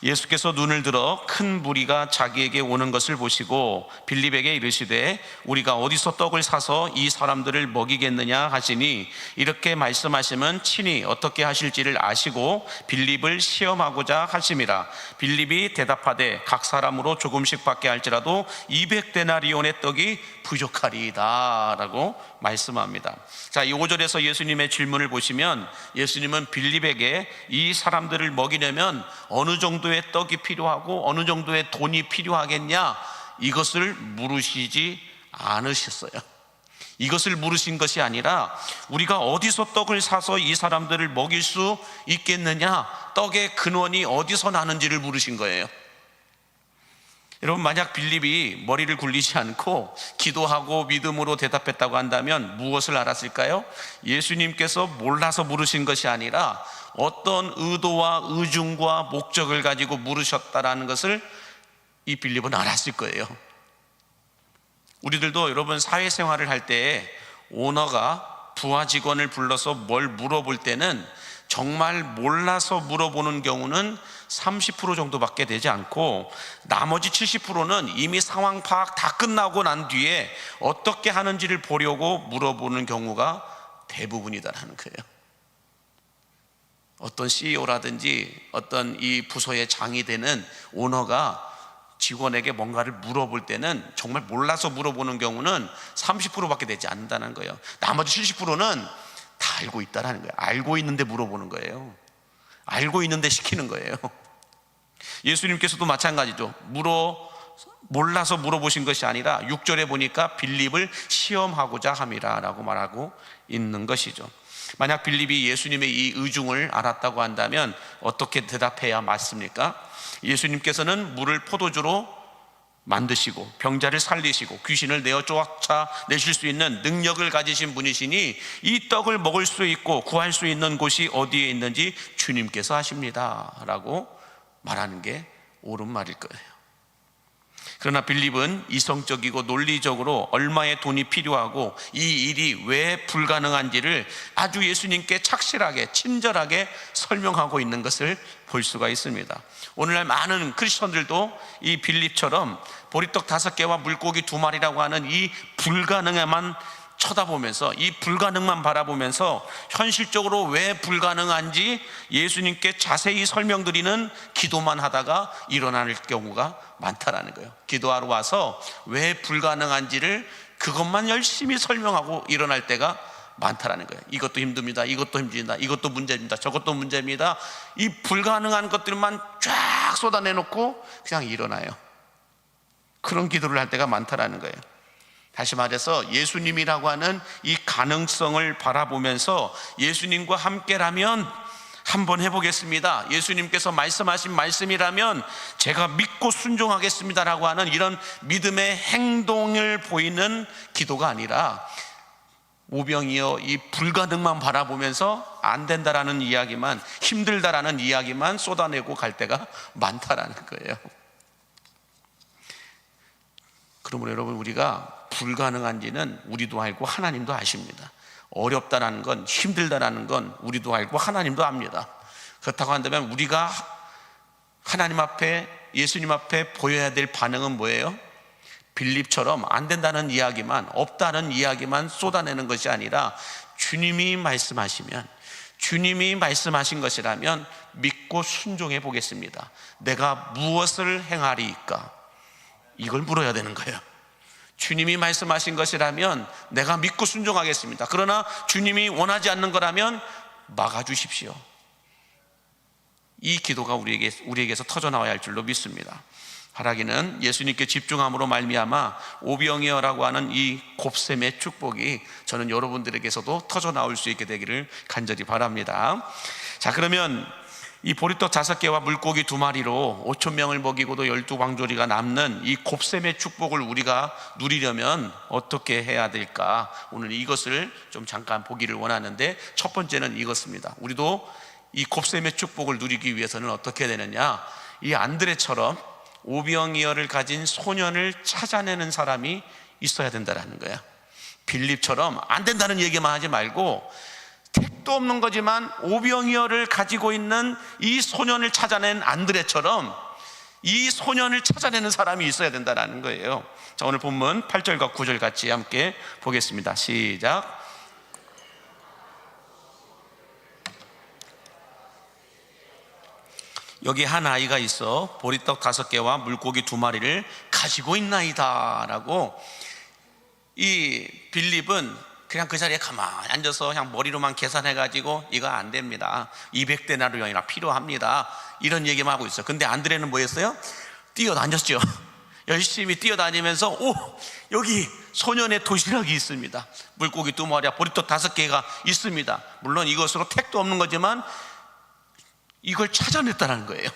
예수께서 눈을 들어 큰 무리가 자기에게 오는 것을 보시고 빌립에게 이르시되 우리가 어디서 떡을 사서 이 사람들을 먹이겠느냐 하시니, 이렇게 말씀하시면 친히 어떻게 하실지를 아시고 빌립을 시험하고자 하심이라. 빌립이 대답하되 각 사람으로 조금씩 받게 할지라도 200데나리온의 떡이 부족하리이다 라고 말씀합니다. 자, 이 5절에서 예수님의 질문을 보시면 예수님은 빌립에게 이 사람들을 먹이려면 어느 정도의 떡이 필요하고 어느 정도의 돈이 필요하겠냐, 이것을 물으시지 않으셨어요. 이것을 물으신 것이 아니라 우리가 어디서 떡을 사서 이 사람들을 먹일 수 있겠느냐, 떡의 근원이 어디서 나는지를 물으신 거예요. 여러분, 만약 빌립이 머리를 굴리지 않고 기도하고 믿음으로 대답했다고 한다면 무엇을 알았을까요? 예수님께서 몰라서 물으신 것이 아니라 어떤 의도와 의중과 목적을 가지고 물으셨다라는 것을 이 빌립은 알았을 거예요. 우리들도 여러분, 사회생활을 할 때 오너가 부하 직원을 불러서 뭘 물어볼 때는 정말 몰라서 물어보는 경우는 30% 정도밖에 되지 않고, 나머지 70%는 이미 상황 파악 다 끝나고 난 뒤에 어떻게 하는지를 보려고 물어보는 경우가 대부분이다라는 거예요. 어떤 CEO라든지 어떤 이 부서의 장이 되는 오너가 직원에게 뭔가를 물어볼 때는 정말 몰라서 물어보는 경우는 30%밖에 되지 않는다는 거예요. 나머지 70%는 다 알고 있다라는 거예요. 알고 있는데 물어보는 거예요. 알고 있는데 시키는 거예요. 예수님께서도 마찬가지죠. 몰라서 물어보신 것이 아니라 6절에 보니까 빌립을 시험하고자 함이라 라고 말하고 있는 것이죠. 만약 빌립이 예수님의 이 의중을 알았다고 한다면 어떻게 대답해야 맞습니까? 예수님께서는 물을 포도주로 만드시고 병자를 살리시고 귀신을 내어 쫓아내실 수 있는 능력을 가지신 분이시니 이 떡을 먹을 수 있고 구할 수 있는 곳이 어디에 있는지 주님께서 아십니다 라고 말하는 게 옳은 말일 거예요. 그러나 빌립은 이성적이고 논리적으로 얼마의 돈이 필요하고 이 일이 왜 불가능한지를 아주 예수님께 착실하게 친절하게 설명하고 있는 것을 볼 수가 있습니다. 오늘날 많은 크리스천들도 이 빌립처럼 보리떡 5개와 물고기 2마리라고 하는 이 불가능에만 쳐다보면서, 이 불가능만 바라보면서 현실적으로 왜 불가능한지 예수님께 자세히 설명드리는 기도만 하다가 일어날 경우가 많다라는 거예요. 기도하러 와서 왜 불가능한지를 그것만 열심히 설명하고 일어날 때가 많다라는 거예요. 이것도 힘듭니다, 이것도 힘듭니다, 이것도 문제입니다, 저것도 문제입니다. 이 불가능한 것들만 쫙 쏟아내놓고 그냥 일어나요. 그런 기도를 할 때가 많다라는 거예요. 다시 말해서 예수님이라고 하는 이 가능성을 바라보면서 예수님과 함께라면 한번 해보겠습니다, 예수님께서 말씀하신 말씀이라면 제가 믿고 순종하겠습니다라고 하는 이런 믿음의 행동을 보이는 기도가 아니라 오병이어 이 불가능만 바라보면서 안 된다라는 이야기만, 힘들다라는 이야기만 쏟아내고 갈 때가 많다라는 거예요. 그러므로 여러분, 우리가 불가능한지는 우리도 알고 하나님도 아십니다. 어렵다라는 건, 힘들다라는 건 우리도 알고 하나님도 압니다. 그렇다고 한다면 우리가 하나님 앞에, 예수님 앞에 보여야 될 반응은 뭐예요? 빌립처럼 안 된다는 이야기만, 없다는 이야기만 쏟아내는 것이 아니라 주님이 말씀하시면, 주님이 말씀하신 것이라면 믿고 순종해 보겠습니다, 내가 무엇을 행하리이까? 이걸 물어야 되는 거예요. 주님이 말씀하신 것이라면 내가 믿고 순종하겠습니다. 그러나 주님이 원하지 않는 거라면 막아주십시오. 이 기도가 우리에게서 터져나와야 할 줄로 믿습니다. 바라기는 예수님께 집중함으로 말미암아 오병이어라고 하는 이 곱셈의 축복이 저는 여러분들에게서도 터져나올 수 있게 되기를 간절히 바랍니다. 자, 그러면 이 보리떡 5개와 물고기 2마리로 5,000명을 먹이고도 12광조리가 남는 이 곱셈의 축복을 우리가 누리려면 어떻게 해야 될까? 오늘 이것을 좀 잠깐 보기를 원하는데, 첫 번째는 이것입니다. 우리도 이 곱셈의 축복을 누리기 위해서는 어떻게 해야 되느냐? 이 안드레처럼 오병이어를 가진 소년을 찾아내는 사람이 있어야 된다는 거야. 빌립처럼 안 된다는 얘기만 하지 말고 택도 없는 거지만 오병이어를 가지고 있는 이 소년을 찾아낸 안드레처럼 이 소년을 찾아내는 사람이 있어야 된다는 거예요. 자, 오늘 본문 8절과 9절 같이 함께 보겠습니다. 시작. 여기 한 아이가 있어 보리떡 5개와 물고기 2마리를 가지고 있나이다 라고, 이 빌립은 그냥 그 자리에 가만히 앉아서 그냥 머리로만 계산해가지고 이거 안 됩니다, 200데나리온이나 필요합니다, 이런 얘기만 하고 있어요. 근데 안드레는 뭐 했어요? 뛰어다녔죠. 열심히 뛰어다니면서, 오, 여기 소년의 도시락이 있습니다, 물고기 2마리와 보리떡 5개가 있습니다. 물론 이것으로 택도 없는 거지만 이걸 찾아냈다는 거예요.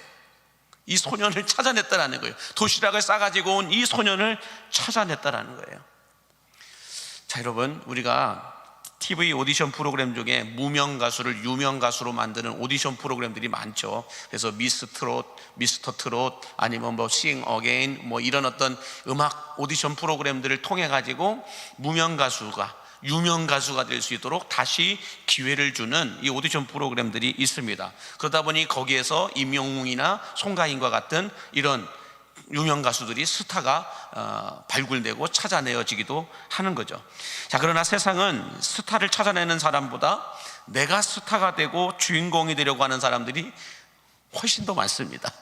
이 소년을 찾아냈다라는 거예요. 도시락을 싸가지고 온 이 소년을 찾아냈다라는 거예요. 자, 여러분, 우리가 TV 오디션 프로그램 중에 무명 가수를 유명 가수로 만드는 오디션 프로그램들이 많죠. 그래서 미스 트롯, 미스터 트롯, 아니면 뭐 싱 어게인, 뭐 이런 어떤 음악 오디션 프로그램들을 통해 가지고 무명 가수가 유명 가수가 될 수 있도록 다시 기회를 주는 이 오디션 프로그램들이 있습니다. 그러다 보니 거기에서 임영웅이나 송가인과 같은 이런 유명 가수들이 스타가 발굴되고 찾아내어지기도 하는 거죠. 자, 그러나 세상은 스타를 찾아내는 사람보다 내가 스타가 되고 주인공이 되려고 하는 사람들이 훨씬 더 많습니다.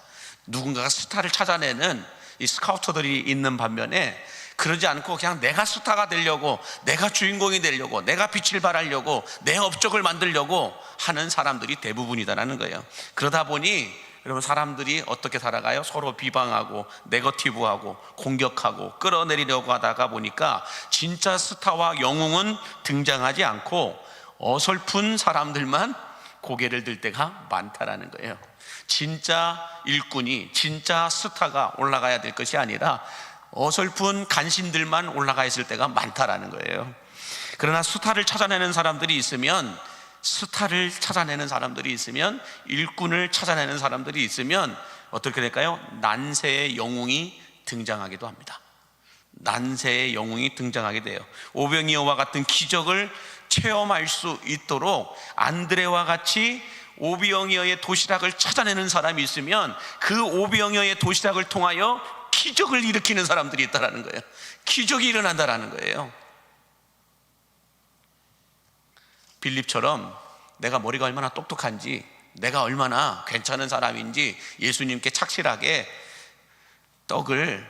누군가가 스타를 찾아내는 이 스카우터들이 있는 반면에 그러지 않고 그냥 내가 스타가 되려고, 내가 주인공이 되려고, 내가 빛을 발하려고, 내 업적을 만들려고 하는 사람들이 대부분이다라는 거예요. 그러다 보니 여러분, 사람들이 어떻게 살아가요? 서로 비방하고 네거티브하고 공격하고 끌어내리려고 하다가 보니까 진짜 스타와 영웅은 등장하지 않고 어설픈 사람들만 고개를 들 때가 많다라는 거예요. 진짜 일꾼이, 진짜 스타가 올라가야 될 것이 아니라 어설픈 간신들만 올라가 있을 때가 많다라는 거예요. 그러나 스타를 찾아내는 사람들이 있으면, 스타를 찾아내는 사람들이 있으면, 일꾼을 찾아내는 사람들이 있으면 어떻게 될까요? 난세의 영웅이 등장하기도 합니다. 난세의 영웅이 등장하게 돼요. 오병이어와 같은 기적을 체험할 수 있도록 안드레와 같이 오병이어의 도시락을 찾아내는 사람이 있으면 그 오병이어의 도시락을 통하여 기적을 일으키는 사람들이 있다라는 거예요. 기적이 일어난다라는 거예요. 빌립처럼 내가 머리가 얼마나 똑똑한지, 내가 얼마나 괜찮은 사람인지 예수님께 착실하게 떡을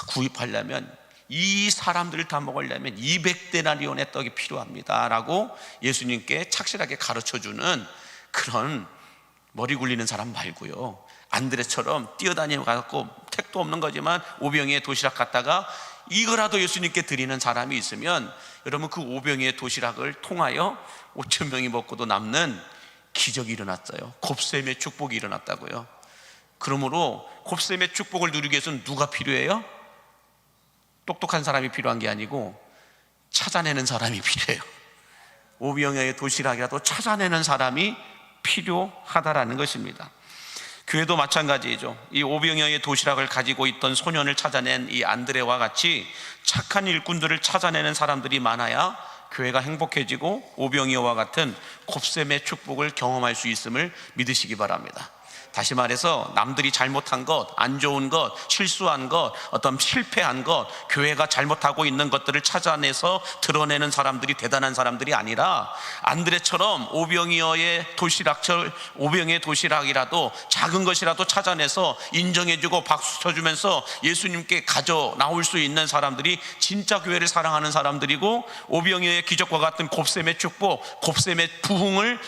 구입하려면, 이 사람들을 다 먹으려면 200데나리온의 떡이 필요합니다 라고 예수님께 착실하게 가르쳐주는 그런 머리 굴리는 사람 말고요, 안드레처럼 뛰어다니고 택도 없는 거지만 오병이의 도시락 갖다가 이거라도 예수님께 드리는 사람이 있으면 여러분, 그 오병이의 도시락을 통하여 5천 명이 먹고도 남는 기적이 일어났어요. 곱셈의 축복이 일어났다고요. 그러므로 곱셈의 축복을 누리기 위해서는 누가 필요해요? 똑똑한 사람이 필요한 게 아니고 찾아내는 사람이 필요해요. 오병이어의 도시락이라도 찾아내는 사람이 필요하다라는 것입니다. 교회도 마찬가지죠. 이 오병이어의 도시락을 가지고 있던 소년을 찾아낸 이 안드레와 같이 착한 일꾼들을 찾아내는 사람들이 많아야 교회가 행복해지고 오병이어와 같은 곱셈의 축복을 경험할 수 있음을 믿으시기 바랍니다. 다시 말해서 남들이 잘못한 것, 안 좋은 것, 실수한 것, 어떤 실패한 것, 교회가 잘못하고 있는 것들을 찾아내서 드러내는 사람들이 대단한 사람들이 아니라 안드레처럼 오병이어의 도시락이라도 작은 것이라도 찾아내서 인정해주고 박수 쳐주면서 예수님께 가져 나올 수 있는 사람들이 진짜 교회를 사랑하는 사람들이고, 오병이어의 기적과 같은 곱셈의 축복, 곱셈의 부흥을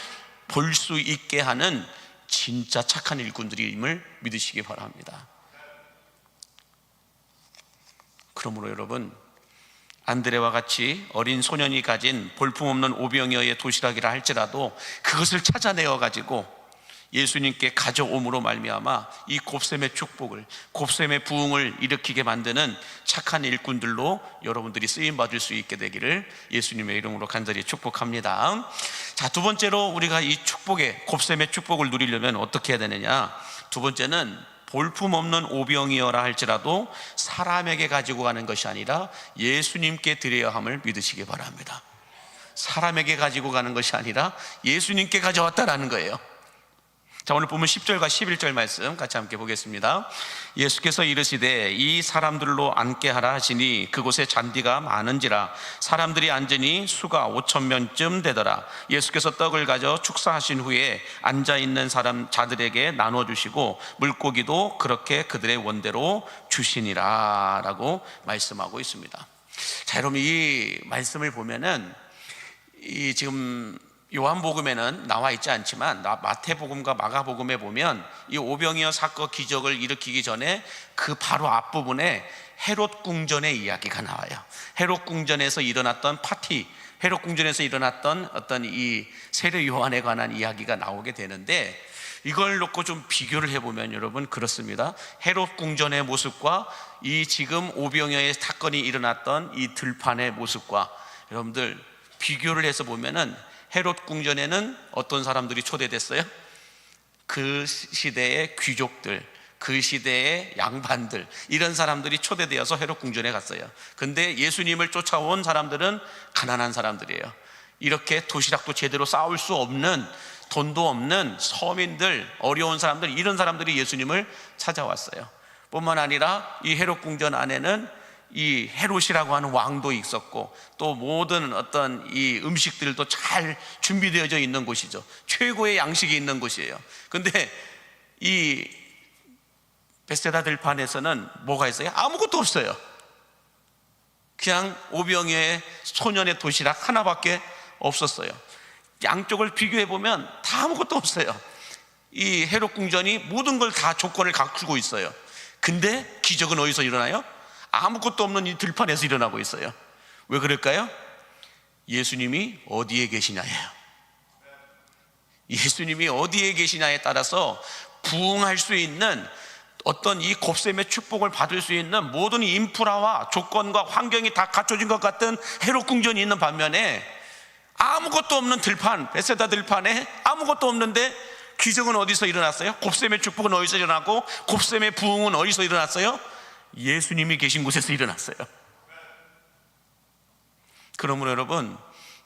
볼 수 있게 하는 진짜 착한 일꾼들임을 믿으시기 바랍니다. 그러므로 여러분, 안드레와 같이 어린 소년이 가진 볼품없는 오병이어의 도시락이라 할지라도 그것을 찾아내어 가지고 예수님께 가져옴으로 말미암아 이 곱셈의 축복을, 곱셈의 부흥을 일으키게 만드는 착한 일꾼들로 여러분들이 쓰임받을 수 있게 되기를 예수님의 이름으로 간절히 축복합니다. 자, 두 번째로 우리가 이 축복의, 곱셈의 축복을 누리려면 어떻게 해야 되느냐? 두 번째는 볼품없는 오병이어라 할지라도 사람에게 가지고 가는 것이 아니라 예수님께 드려야 함을 믿으시기 바랍니다. 사람에게 가지고 가는 것이 아니라 예수님께 가져왔다라는 거예요. 자, 오늘 보면 10절과 11절 말씀 같이 함께 보겠습니다. 예수께서 이르시되 이 사람들로 앉게 하라 하시니 그곳에 잔디가 많은지라 사람들이 앉으니 수가 5,000명쯤 되더라. 예수께서 떡을 가져 축사하신 후에 앉아있는 자들에게 나눠주시고 물고기도 그렇게 그들의 원대로 주시니라 라고 말씀하고 있습니다. 자, 여러분, 이 말씀을 보면은 이 지금 요한복음에는 나와 있지 않지만 마태복음과 마가복음에 보면 이 오병이어 사건 기적을 일으키기 전에 그 바로 앞부분에 헤롯 궁전의 이야기가 나와요. 헤롯 궁전에서 일어났던 파티, 헤롯 궁전에서 일어났던 어떤 이 세례 요한에 관한 이야기가 나오게 되는데, 이걸 놓고 좀 비교를 해보면 여러분 그렇습니다. 헤롯 궁전의 모습과 이 지금 오병이어의 사건이 일어났던 이 들판의 모습과 여러분들 비교를 해서 보면은 헤롯 궁전에는 어떤 사람들이 초대됐어요? 그 시대의 귀족들, 그 시대의 양반들, 이런 사람들이 초대되어서 헤롯 궁전에 갔어요. 근데 예수님을 쫓아온 사람들은 가난한 사람들이에요. 이렇게 도시락도 제대로 싸울 수 없는, 돈도 없는 서민들, 어려운 사람들, 이런 사람들이 예수님을 찾아왔어요. 뿐만 아니라 이 헤롯 궁전 안에는 이 헤롯이라고 하는 왕도 있었고, 또 모든 어떤 이 음식들도 잘 준비되어져 있는 곳이죠. 최고의 양식이 있는 곳이에요. 근데 이 베세다 들판에서는 뭐가 있어요? 아무것도 없어요. 그냥 오병이어의 소년의 도시락 하나밖에 없었어요. 양쪽을 비교해 보면 다 아무것도 없어요. 이 헤롯 궁전이 모든 걸 다 조건을 갖추고 있어요. 근데 기적은 어디서 일어나요? 아무것도 없는 이 들판에서 일어나고 있어요. 왜 그럴까요? 예수님이 어디에 계시냐예요. 예수님이 어디에 계시냐에 따라서 부응할 수 있는 어떤 이 곱셈의 축복을 받을 수 있는 모든 인프라와 조건과 환경이 다 갖춰진 것 같은 헤롯 궁전이 있는 반면에 아무것도 없는 들판, 베세다 들판에 아무것도 없는데 기적은 어디서 일어났어요? 곱셈의 축복은 어디서 일어나고 곱셈의 부응은 어디서 일어났어요? 예수님이 계신 곳에서 일어났어요. 그러므로 여러분,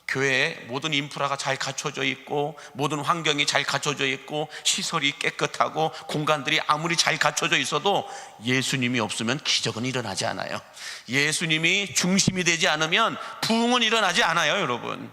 교회에 모든 인프라가 잘 갖춰져 있고 모든 환경이 잘 갖춰져 있고 시설이 깨끗하고 공간들이 아무리 잘 갖춰져 있어도 예수님이 없으면 기적은 일어나지 않아요. 예수님이 중심이 되지 않으면 부흥은 일어나지 않아요, 여러분.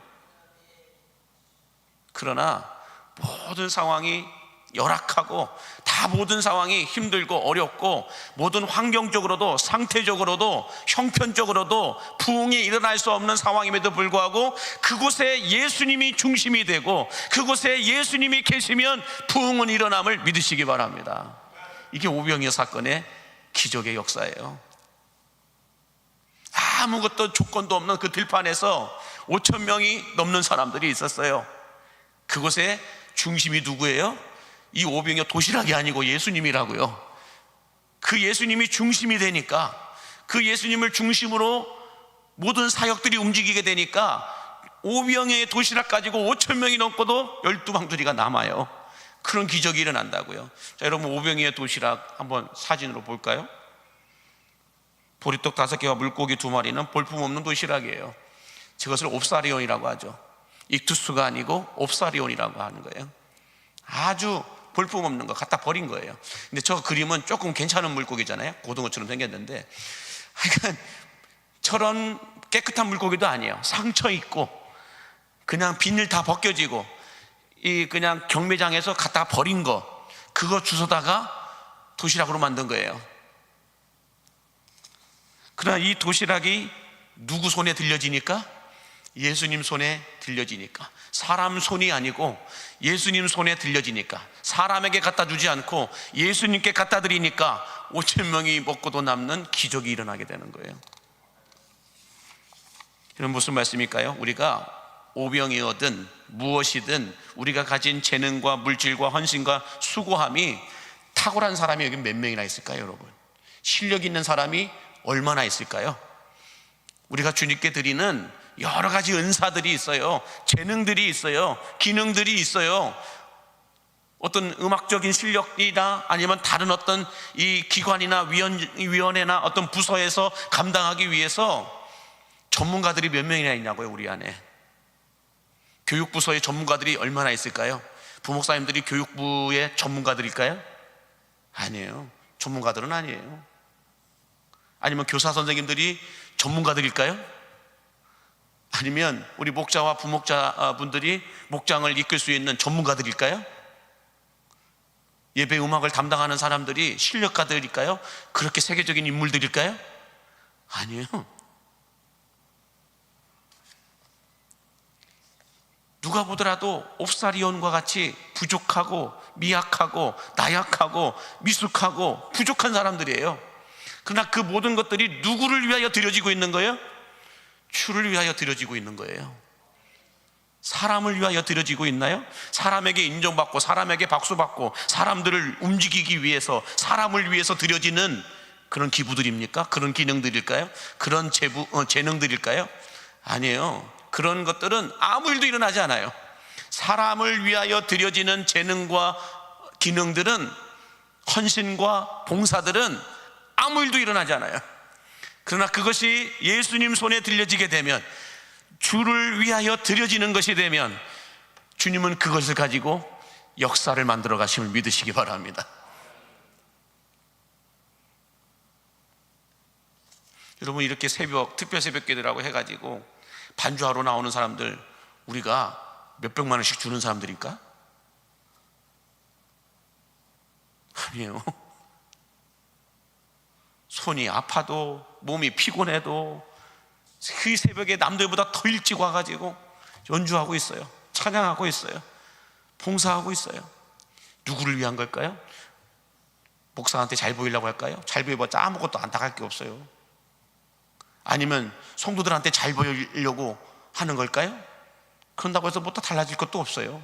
그러나 모든 상황이 열악하고 다 모든 상황이 힘들고 어렵고 모든 환경적으로도 상태적으로도 형편적으로도 부흥이 일어날 수 없는 상황임에도 불구하고 그곳에 예수님이 중심이 되고 그곳에 예수님이 계시면 부흥은 일어남을 믿으시기 바랍니다. 이게 오병이어 사건의 기적의 역사예요. 아무것도 조건도 없는 그 들판에서 5천 명이 넘는 사람들이 있었어요. 그곳에 중심이 누구예요? 이 오병이어 도시락이 아니고 예수님이라고요. 그 예수님이 중심이 되니까, 그 예수님을 중심으로 모든 사역들이 움직이게 되니까 오병이어의 도시락 가지고 5천 명이 넘고도 12방주리가 남아요. 그런 기적이 일어난다고요. 자, 여러분, 오병이어 도시락 한번 사진으로 볼까요? 보리떡 5개와 물고기 2마리는 볼품없는 도시락이에요. 저것을 옵사리온이라고 하죠. 익투스가 아니고 옵사리온이라고 하는 거예요. 아주 볼품없는 거 갖다 버린 거예요. 근데 저 그림은 조금 괜찮은 물고기잖아요. 고등어처럼 생겼는데 하여간 저런 깨끗한 물고기도 아니에요. 상처 있고 그냥 비늘 다 벗겨지고 이 그냥 경매장에서 갖다 버린 거, 그거 주워다가 도시락으로 만든 거예요. 그러나 이 도시락이 누구 손에 들려지니까? 예수님 손에 들려지니까. 사람 손이 아니고 예수님 손에 들려지니까, 사람에게 갖다 주지 않고 예수님께 갖다 드리니까 5천 명이 먹고도 남는 기적이 일어나게 되는 거예요. 이런 무슨 말씀일까요? 우리가 오병이어든 무엇이든 우리가 가진 재능과 물질과 헌신과 수고함이 탁월한 사람이 여기 몇 명이나 있을까요, 여러분? 실력 있는 사람이 얼마나 있을까요? 우리가 주님께 드리는 여러 가지 은사들이 있어요. 재능들이 있어요. 기능들이 있어요. 어떤 음악적인 실력이나 아니면 다른 어떤 이 기관이나 위원회나 어떤 부서에서 감당하기 위해서 전문가들이 몇 명이나 있냐고요, 우리 안에. 교육부서의 전문가들이 얼마나 있을까요? 부목사님들이 교육부의 전문가들일까요? 아니에요. 전문가들은 아니에요. 아니면 교사 선생님들이 전문가들일까요? 아니면 우리 목자와 부목자분들이 목장을 이끌 수 있는 전문가들일까요? 예배 음악을 담당하는 사람들이 실력가들일까요? 그렇게 세계적인 인물들일까요? 아니에요. 누가 보더라도 옵사리온과 같이 부족하고 미약하고 나약하고 미숙하고 부족한 사람들이에요. 그러나 그 모든 것들이 누구를 위하여 드려지고 있는 거예요? 주를 위하여 드려지고 있는 거예요. 사람을 위하여 드려지고 있나요? 사람에게 인정받고 사람에게 박수받고 사람들을 움직이기 위해서, 사람을 위해서 드려지는 그런 기부들입니까? 그런 기능들일까요? 그런 재능들일까요? 아니에요. 그런 것들은 아무 일도 일어나지 않아요. 사람을 위하여 드려지는 재능과 기능들은, 헌신과 봉사들은 아무 일도 일어나지 않아요. 그러나 그것이 예수님 손에 들려지게 되면, 주를 위하여 드려지는 것이 되면, 주님은 그것을 가지고 역사를 만들어 가심을 믿으시기 바랍니다. 여러분, 이렇게 특별 새벽 기도라고 해가지고 반주하러 나오는 사람들, 우리가 몇백만 원씩 주는 사람들일까? 아니에요. 손이 아파도, 몸이 피곤해도 그 새벽에 남들보다 더 일찍 와가지고 연주하고 있어요. 찬양하고 있어요. 봉사하고 있어요. 누구를 위한 걸까요? 목사한테 잘 보이려고 할까요? 잘 보여봤자 아무것도 안 나갈 게 없어요. 아니면 성도들한테 잘 보이려고 하는 걸까요? 그런다고 해서 뭐 더 달라질 것도 없어요.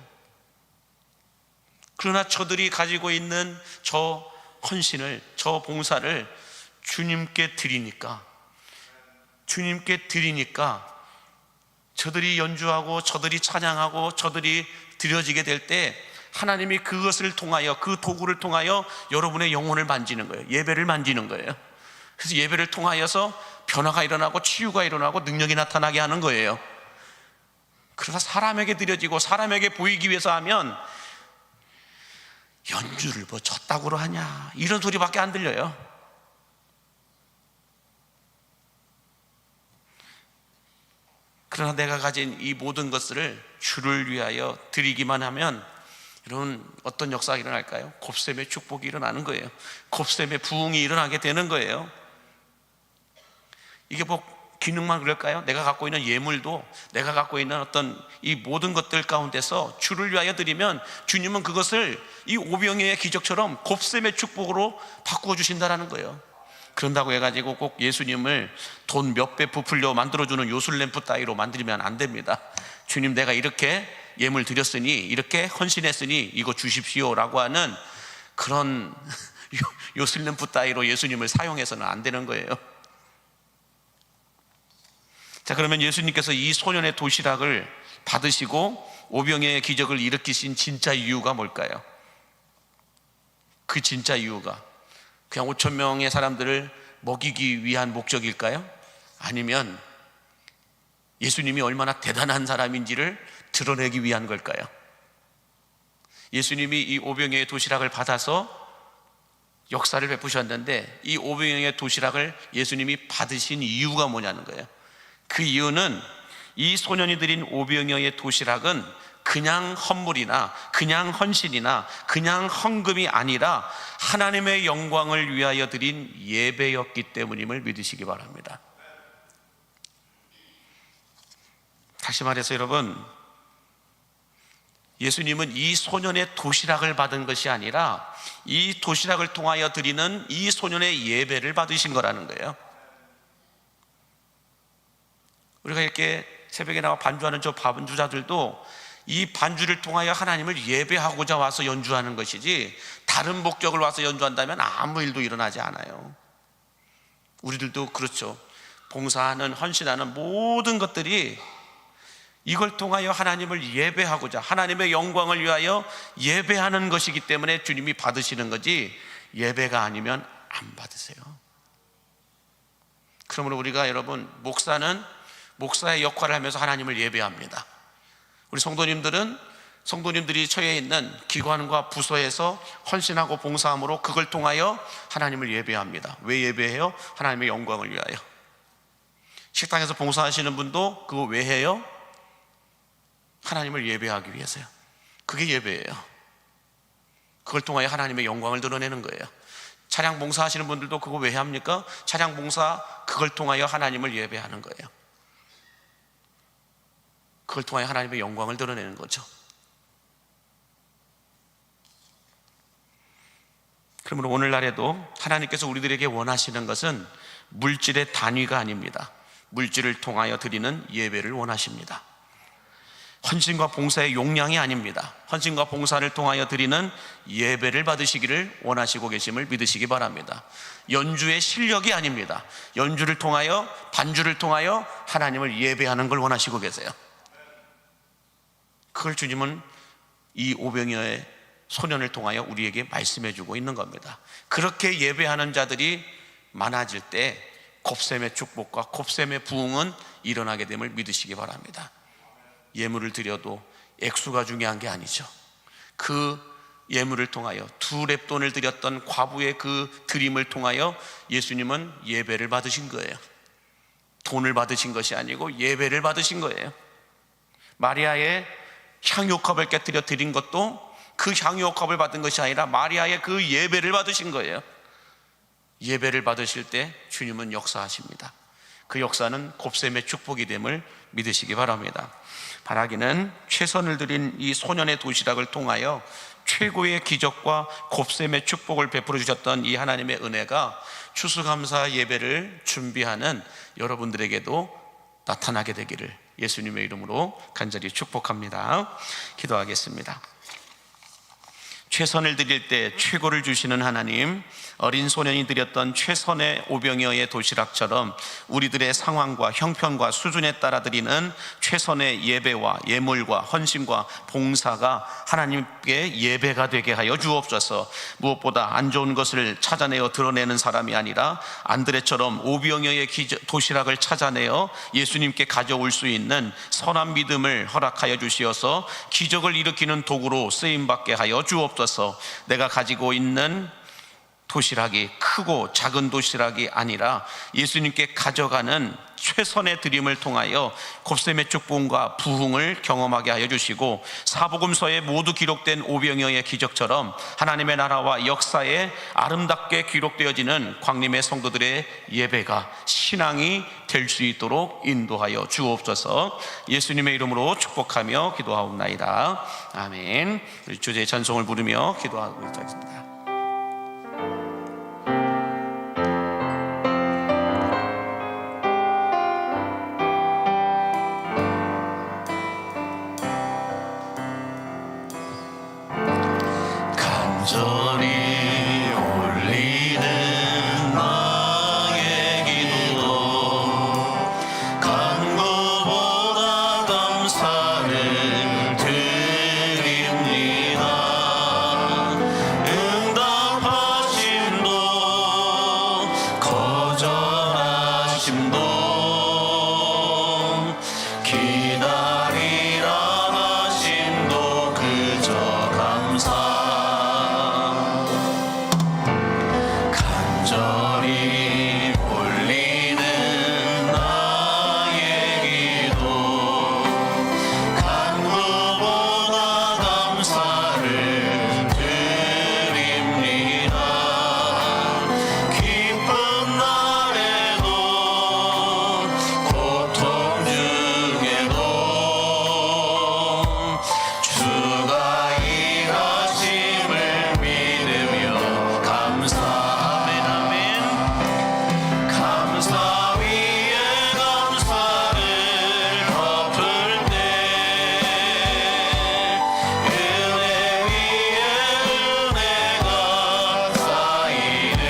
그러나 저들이 가지고 있는 저 헌신을, 저 봉사를 주님께 드리니까 저들이 연주하고 저들이 찬양하고 저들이 드려지게 될 때, 하나님이 그것을 통하여, 그 도구를 통하여 여러분의 영혼을 만지는 거예요. 예배를 만지는 거예요. 그래서 예배를 통하여서 변화가 일어나고 치유가 일어나고 능력이 나타나게 하는 거예요. 그래서 사람에게 드려지고 사람에게 보이기 위해서 하면, 연주를 뭐 저따구로 하냐, 이런 소리밖에 안 들려요. 그러나 내가 가진 이 모든 것들을 주를 위하여 드리기만 하면, 여러분, 어떤 역사가 일어날까요? 곱셈의 축복이 일어나는 거예요. 곱셈의 부흥이 일어나게 되는 거예요. 이게 뭐 기능만 그럴까요? 내가 갖고 있는 예물도, 내가 갖고 있는 어떤 이 모든 것들 가운데서 주를 위하여 드리면, 주님은 그것을 이 오병이어의 기적처럼 곱셈의 축복으로 바꾸어 주신다라는 거예요. 그런다고 해가지고 꼭 예수님을 돈 몇 배 부풀려 만들어주는 요술램프 따위로 만들면 안 됩니다. 주님, 내가 이렇게 예물 드렸으니, 이렇게 헌신했으니 이거 주십시오라고 하는 그런 요술램프 따위로 예수님을 사용해서는 안 되는 거예요. 자, 그러면 예수님께서 이 소년의 도시락을 받으시고 오병이어의 기적을 일으키신 진짜 이유가 뭘까요? 그 진짜 이유가 그냥 5천 명의 사람들을 먹이기 위한 목적일까요? 아니면 예수님이 얼마나 대단한 사람인지를 드러내기 위한 걸까요? 예수님이 이 오병이어의 도시락을 받아서 역사를 베푸셨는데, 이 오병이어의 도시락을 예수님이 받으신 이유가 뭐냐는 거예요. 그 이유는, 이 소년이 드린 오병이어의 도시락은 그냥 헌물이나 그냥 헌신이나 그냥 헌금이 아니라 하나님의 영광을 위하여 드린 예배였기 때문임을 믿으시기 바랍니다. 다시 말해서 여러분, 예수님은 이 소년의 도시락을 받은 것이 아니라 이 도시락을 통하여 드리는 이 소년의 예배를 받으신 거라는 거예요. 우리가 이렇게 새벽에 나와 반주하는 저 반주자들도 이 반주를 통하여 하나님을 예배하고자 와서 연주하는 것이지, 다른 목적을 와서 연주한다면 아무 일도 일어나지 않아요. 우리들도 그렇죠. 봉사하는, 헌신하는 모든 것들이 이걸 통하여 하나님을 예배하고자, 하나님의 영광을 위하여 예배하는 것이기 때문에 주님이 받으시는 거지, 예배가 아니면 안 받으세요. 그러므로 우리가, 여러분, 목사의 역할을 하면서 하나님을 예배합니다. 우리 성도님들이 처해 있는 기관과 부서에서 헌신하고 봉사함으로 그걸 통하여 하나님을 예배합니다. 왜 예배해요? 하나님의 영광을 위하여. 식당에서 봉사하시는 분도 그거 왜 해요? 하나님을 예배하기 위해서요. 그게 예배예요. 그걸 통하여 하나님의 영광을 드러내는 거예요. 차량 봉사하시는 분들도 그거 왜 합니까? 차량 봉사, 그걸 통하여 하나님을 예배하는 거예요. 그걸 통하여 하나님의 영광을 드러내는 거죠. 그러므로 오늘날에도 하나님께서 우리들에게 원하시는 것은 물질의 단위가 아닙니다. 물질을 통하여 드리는 예배를 원하십니다. 헌신과 봉사의 용량이 아닙니다. 헌신과 봉사를 통하여 드리는 예배를 받으시기를 원하시고 계심을 믿으시기 바랍니다. 연주의 실력이 아닙니다. 연주를 통하여, 반주를 통하여 하나님을 예배하는 걸 원하시고 계세요. 그걸 주님은 이 500여의 소년을 통하여 우리에게 말씀해 주고 있는 겁니다. 그렇게 예배하는 자들이 많아질 때 곱셈의 축복과 곱셈의 부흥은 일어나게 됨을 믿으시기 바랍니다. 예물을 드려도 액수가 중요한 게 아니죠. 그 예물을 통하여 2렙돈을 드렸던 과부의 그 드림을 통하여 예수님은 예배를 받으신 거예요. 돈을 받으신 것이 아니고 예배를 받으신 거예요. 마리아의 향유컵을 깨뜨려 드린 것도 그 향유컵을 받은 것이 아니라 마리아의 그 예배를 받으신 거예요. 예배를 받으실 때 주님은 역사하십니다. 그 역사는 곱셈의 축복이 됨을 믿으시기 바랍니다. 바라기는 최선을 들인 이 소년의 도시락을 통하여 최고의 기적과 곱셈의 축복을 베풀어 주셨던 이 하나님의 은혜가 추수감사 예배를 준비하는 여러분들에게도 나타나게 되기를 예수님의 이름으로 간절히 축복합니다. 기도하겠습니다. 최선을 드릴 때 최고를 주시는 하나님, 어린 소년이 드렸던 최선의 500여의 도시락처럼 우리들의 상황과 형편과 수준에 따라 드리는 최선의 예배와 예물과 헌신과 봉사가 하나님께 예배가 되게 하여 주옵소서. 무엇보다 안 좋은 것을 찾아내어 드러내는 사람이 아니라 안드레처럼 500여의 도시락을 찾아내어 예수님께 가져올 수 있는 선한 믿음을 허락하여 주시어서 기적을 일으키는 도구로 쓰임받게 하여 주옵소서. 내가 가지고 있는 도시락이 크고 작은 도시락이 아니라 예수님께 가져가는 최선의 드림을 통하여 곱셈의 축복과 부흥을 경험하게 하여 주시고, 사복음서에 모두 기록된 500여의 기적처럼 하나님의 나라와 역사에 아름답게 기록되어지는 광림의 성도들의 예배가, 신앙이 될 수 있도록 인도하여 주옵소서. 예수님의 이름으로 축복하며 기도하옵나이다. 아멘. 우리 주제의 찬송을 부르며 기도하고 있겠습니다. 간절히 올리는 나의 기도도 간구보다 감사를 드립니다. 응답하심도 거절하심도 기다리라 하심도 그저 감사. 간절히 올리는 나의 기도 간구보다 감사를 드립니다. 기쁜 날에도 고통 중에도 주가 일하심을 믿으며 감사. 감사 위에 감사를 덮을 때 은혜 위에 은혜가 쌓이네.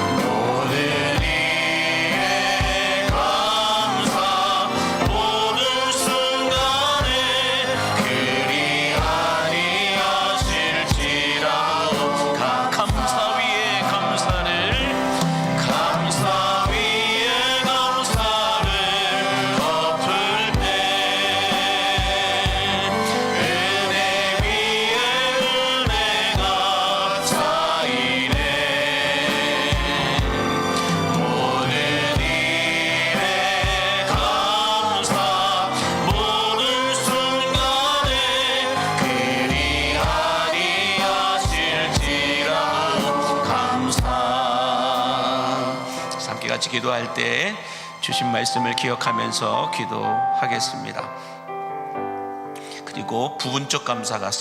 모든 일에 감사, 모든 순간에 그리 아니하실지라도 감사 위에 감사를, 감사 위에 감사를 덮을 때 은혜 위에 은혜가 쌓이네. 모든 일에 감사, 모든 순간에 그리 아니하실지라도 감사. 함께 같이 기도할 때 주신 말씀을 기억하면서 기도하겠습니다. 그리고 부분적 감사가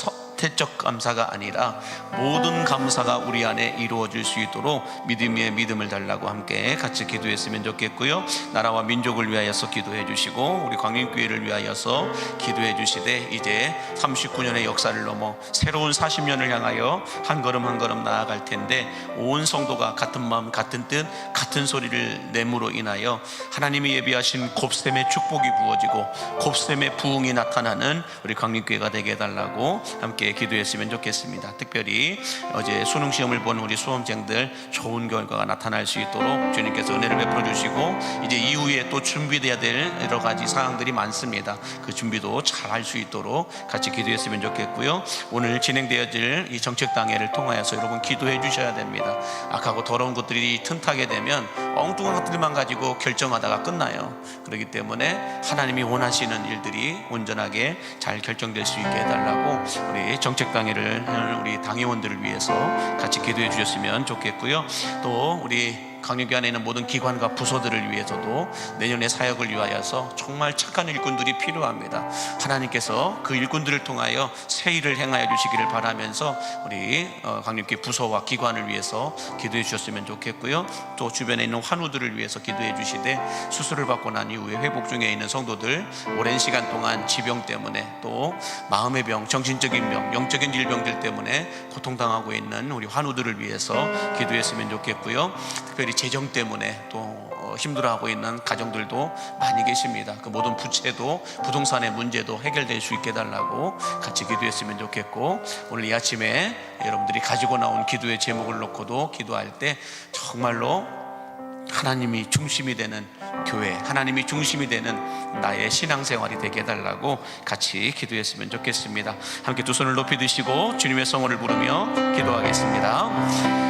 형태적 감사가 아니라 모든 감사가 우리 안에 이루어질 수 있도록 믿음의 믿음을 달라고 함께 같이 기도했으면 좋겠고요. 나라와 민족을 위하여서 기도해 주시고 우리 광림교회를 위하여서 기도해 주시되 이제 39년의 역사를 넘어 새로운 40년을 향하여 한 걸음 한 걸음 나아갈 텐데 온 성도가 같은 마음 같은 뜻 같은 소리를 내므로 인하여 하나님이 예비하신 곱셈의 축복이 부어지고 곱셈의 부흥이 나타나는 우리 광림교회가 되게 해달라고 함께 기도했으면 좋겠습니다. 특별히 어제 수능 시험을 본 우리 수험생들 좋은 결과가 나타날 수 있도록 주님께서 은혜를 베풀어 주시고 이제 이후에 또 준비돼야 될 여러 가지 사항들이 많습니다. 그 준비도 잘 할 수 있도록 같이 기도했으면 좋겠고요. 오늘 진행되어질 이 정책당회를 통하여서 여러분 기도해 주셔야 됩니다. 악하고 더러운 것들이 틈타게 되면 엉뚱한 것들만 가지고 결정하다가 끝나요. 그렇기 때문에 하나님이 원하시는 일들이 온전하게 잘 결정될 수 있게 해달라고 우리 정책당회를 우리 당회원들을 위해서 같이 기도해 주셨으면 좋겠고요. 또 우리 강력교 안에 있는 모든 기관과 부서들을 위해서도 내년의 사역을 위하여서 정말 착한 일꾼들이 필요합니다. 하나님께서 그 일꾼들을 통하여 새 일을 행하여 주시기를 바라면서 우리 강력교 부서와 기관을 위해서 기도해 주셨으면 좋겠고요. 또 주변에 있는 환우들을 위해서 기도해 주시되 수술을 받고 난 이후에 회복 중에 있는 성도들 오랜 시간 동안 지병 때문에 또 마음의 병, 정신적인 병, 영적인 질병들 때문에 고통당하고 있는 우리 환우들을 위해서 기도했으면 좋겠고요. 특별히 재정 때문에 또 힘들어하고 있는 가정들도 많이 계십니다. 그 모든 부채도 부동산의 문제도 해결될 수 있게 해달라고 같이 기도했으면 좋겠고 오늘 이 아침에 여러분들이 가지고 나온 기도의 제목을 놓고도 기도할 때 정말로 하나님이 중심이 되는 교회, 하나님이 중심이 되는 나의 신앙생활이 되게 해달라고 같이 기도했으면 좋겠습니다. 함께 두 손을 높이 드시고 주님의 성원을 부르며 기도하겠습니다.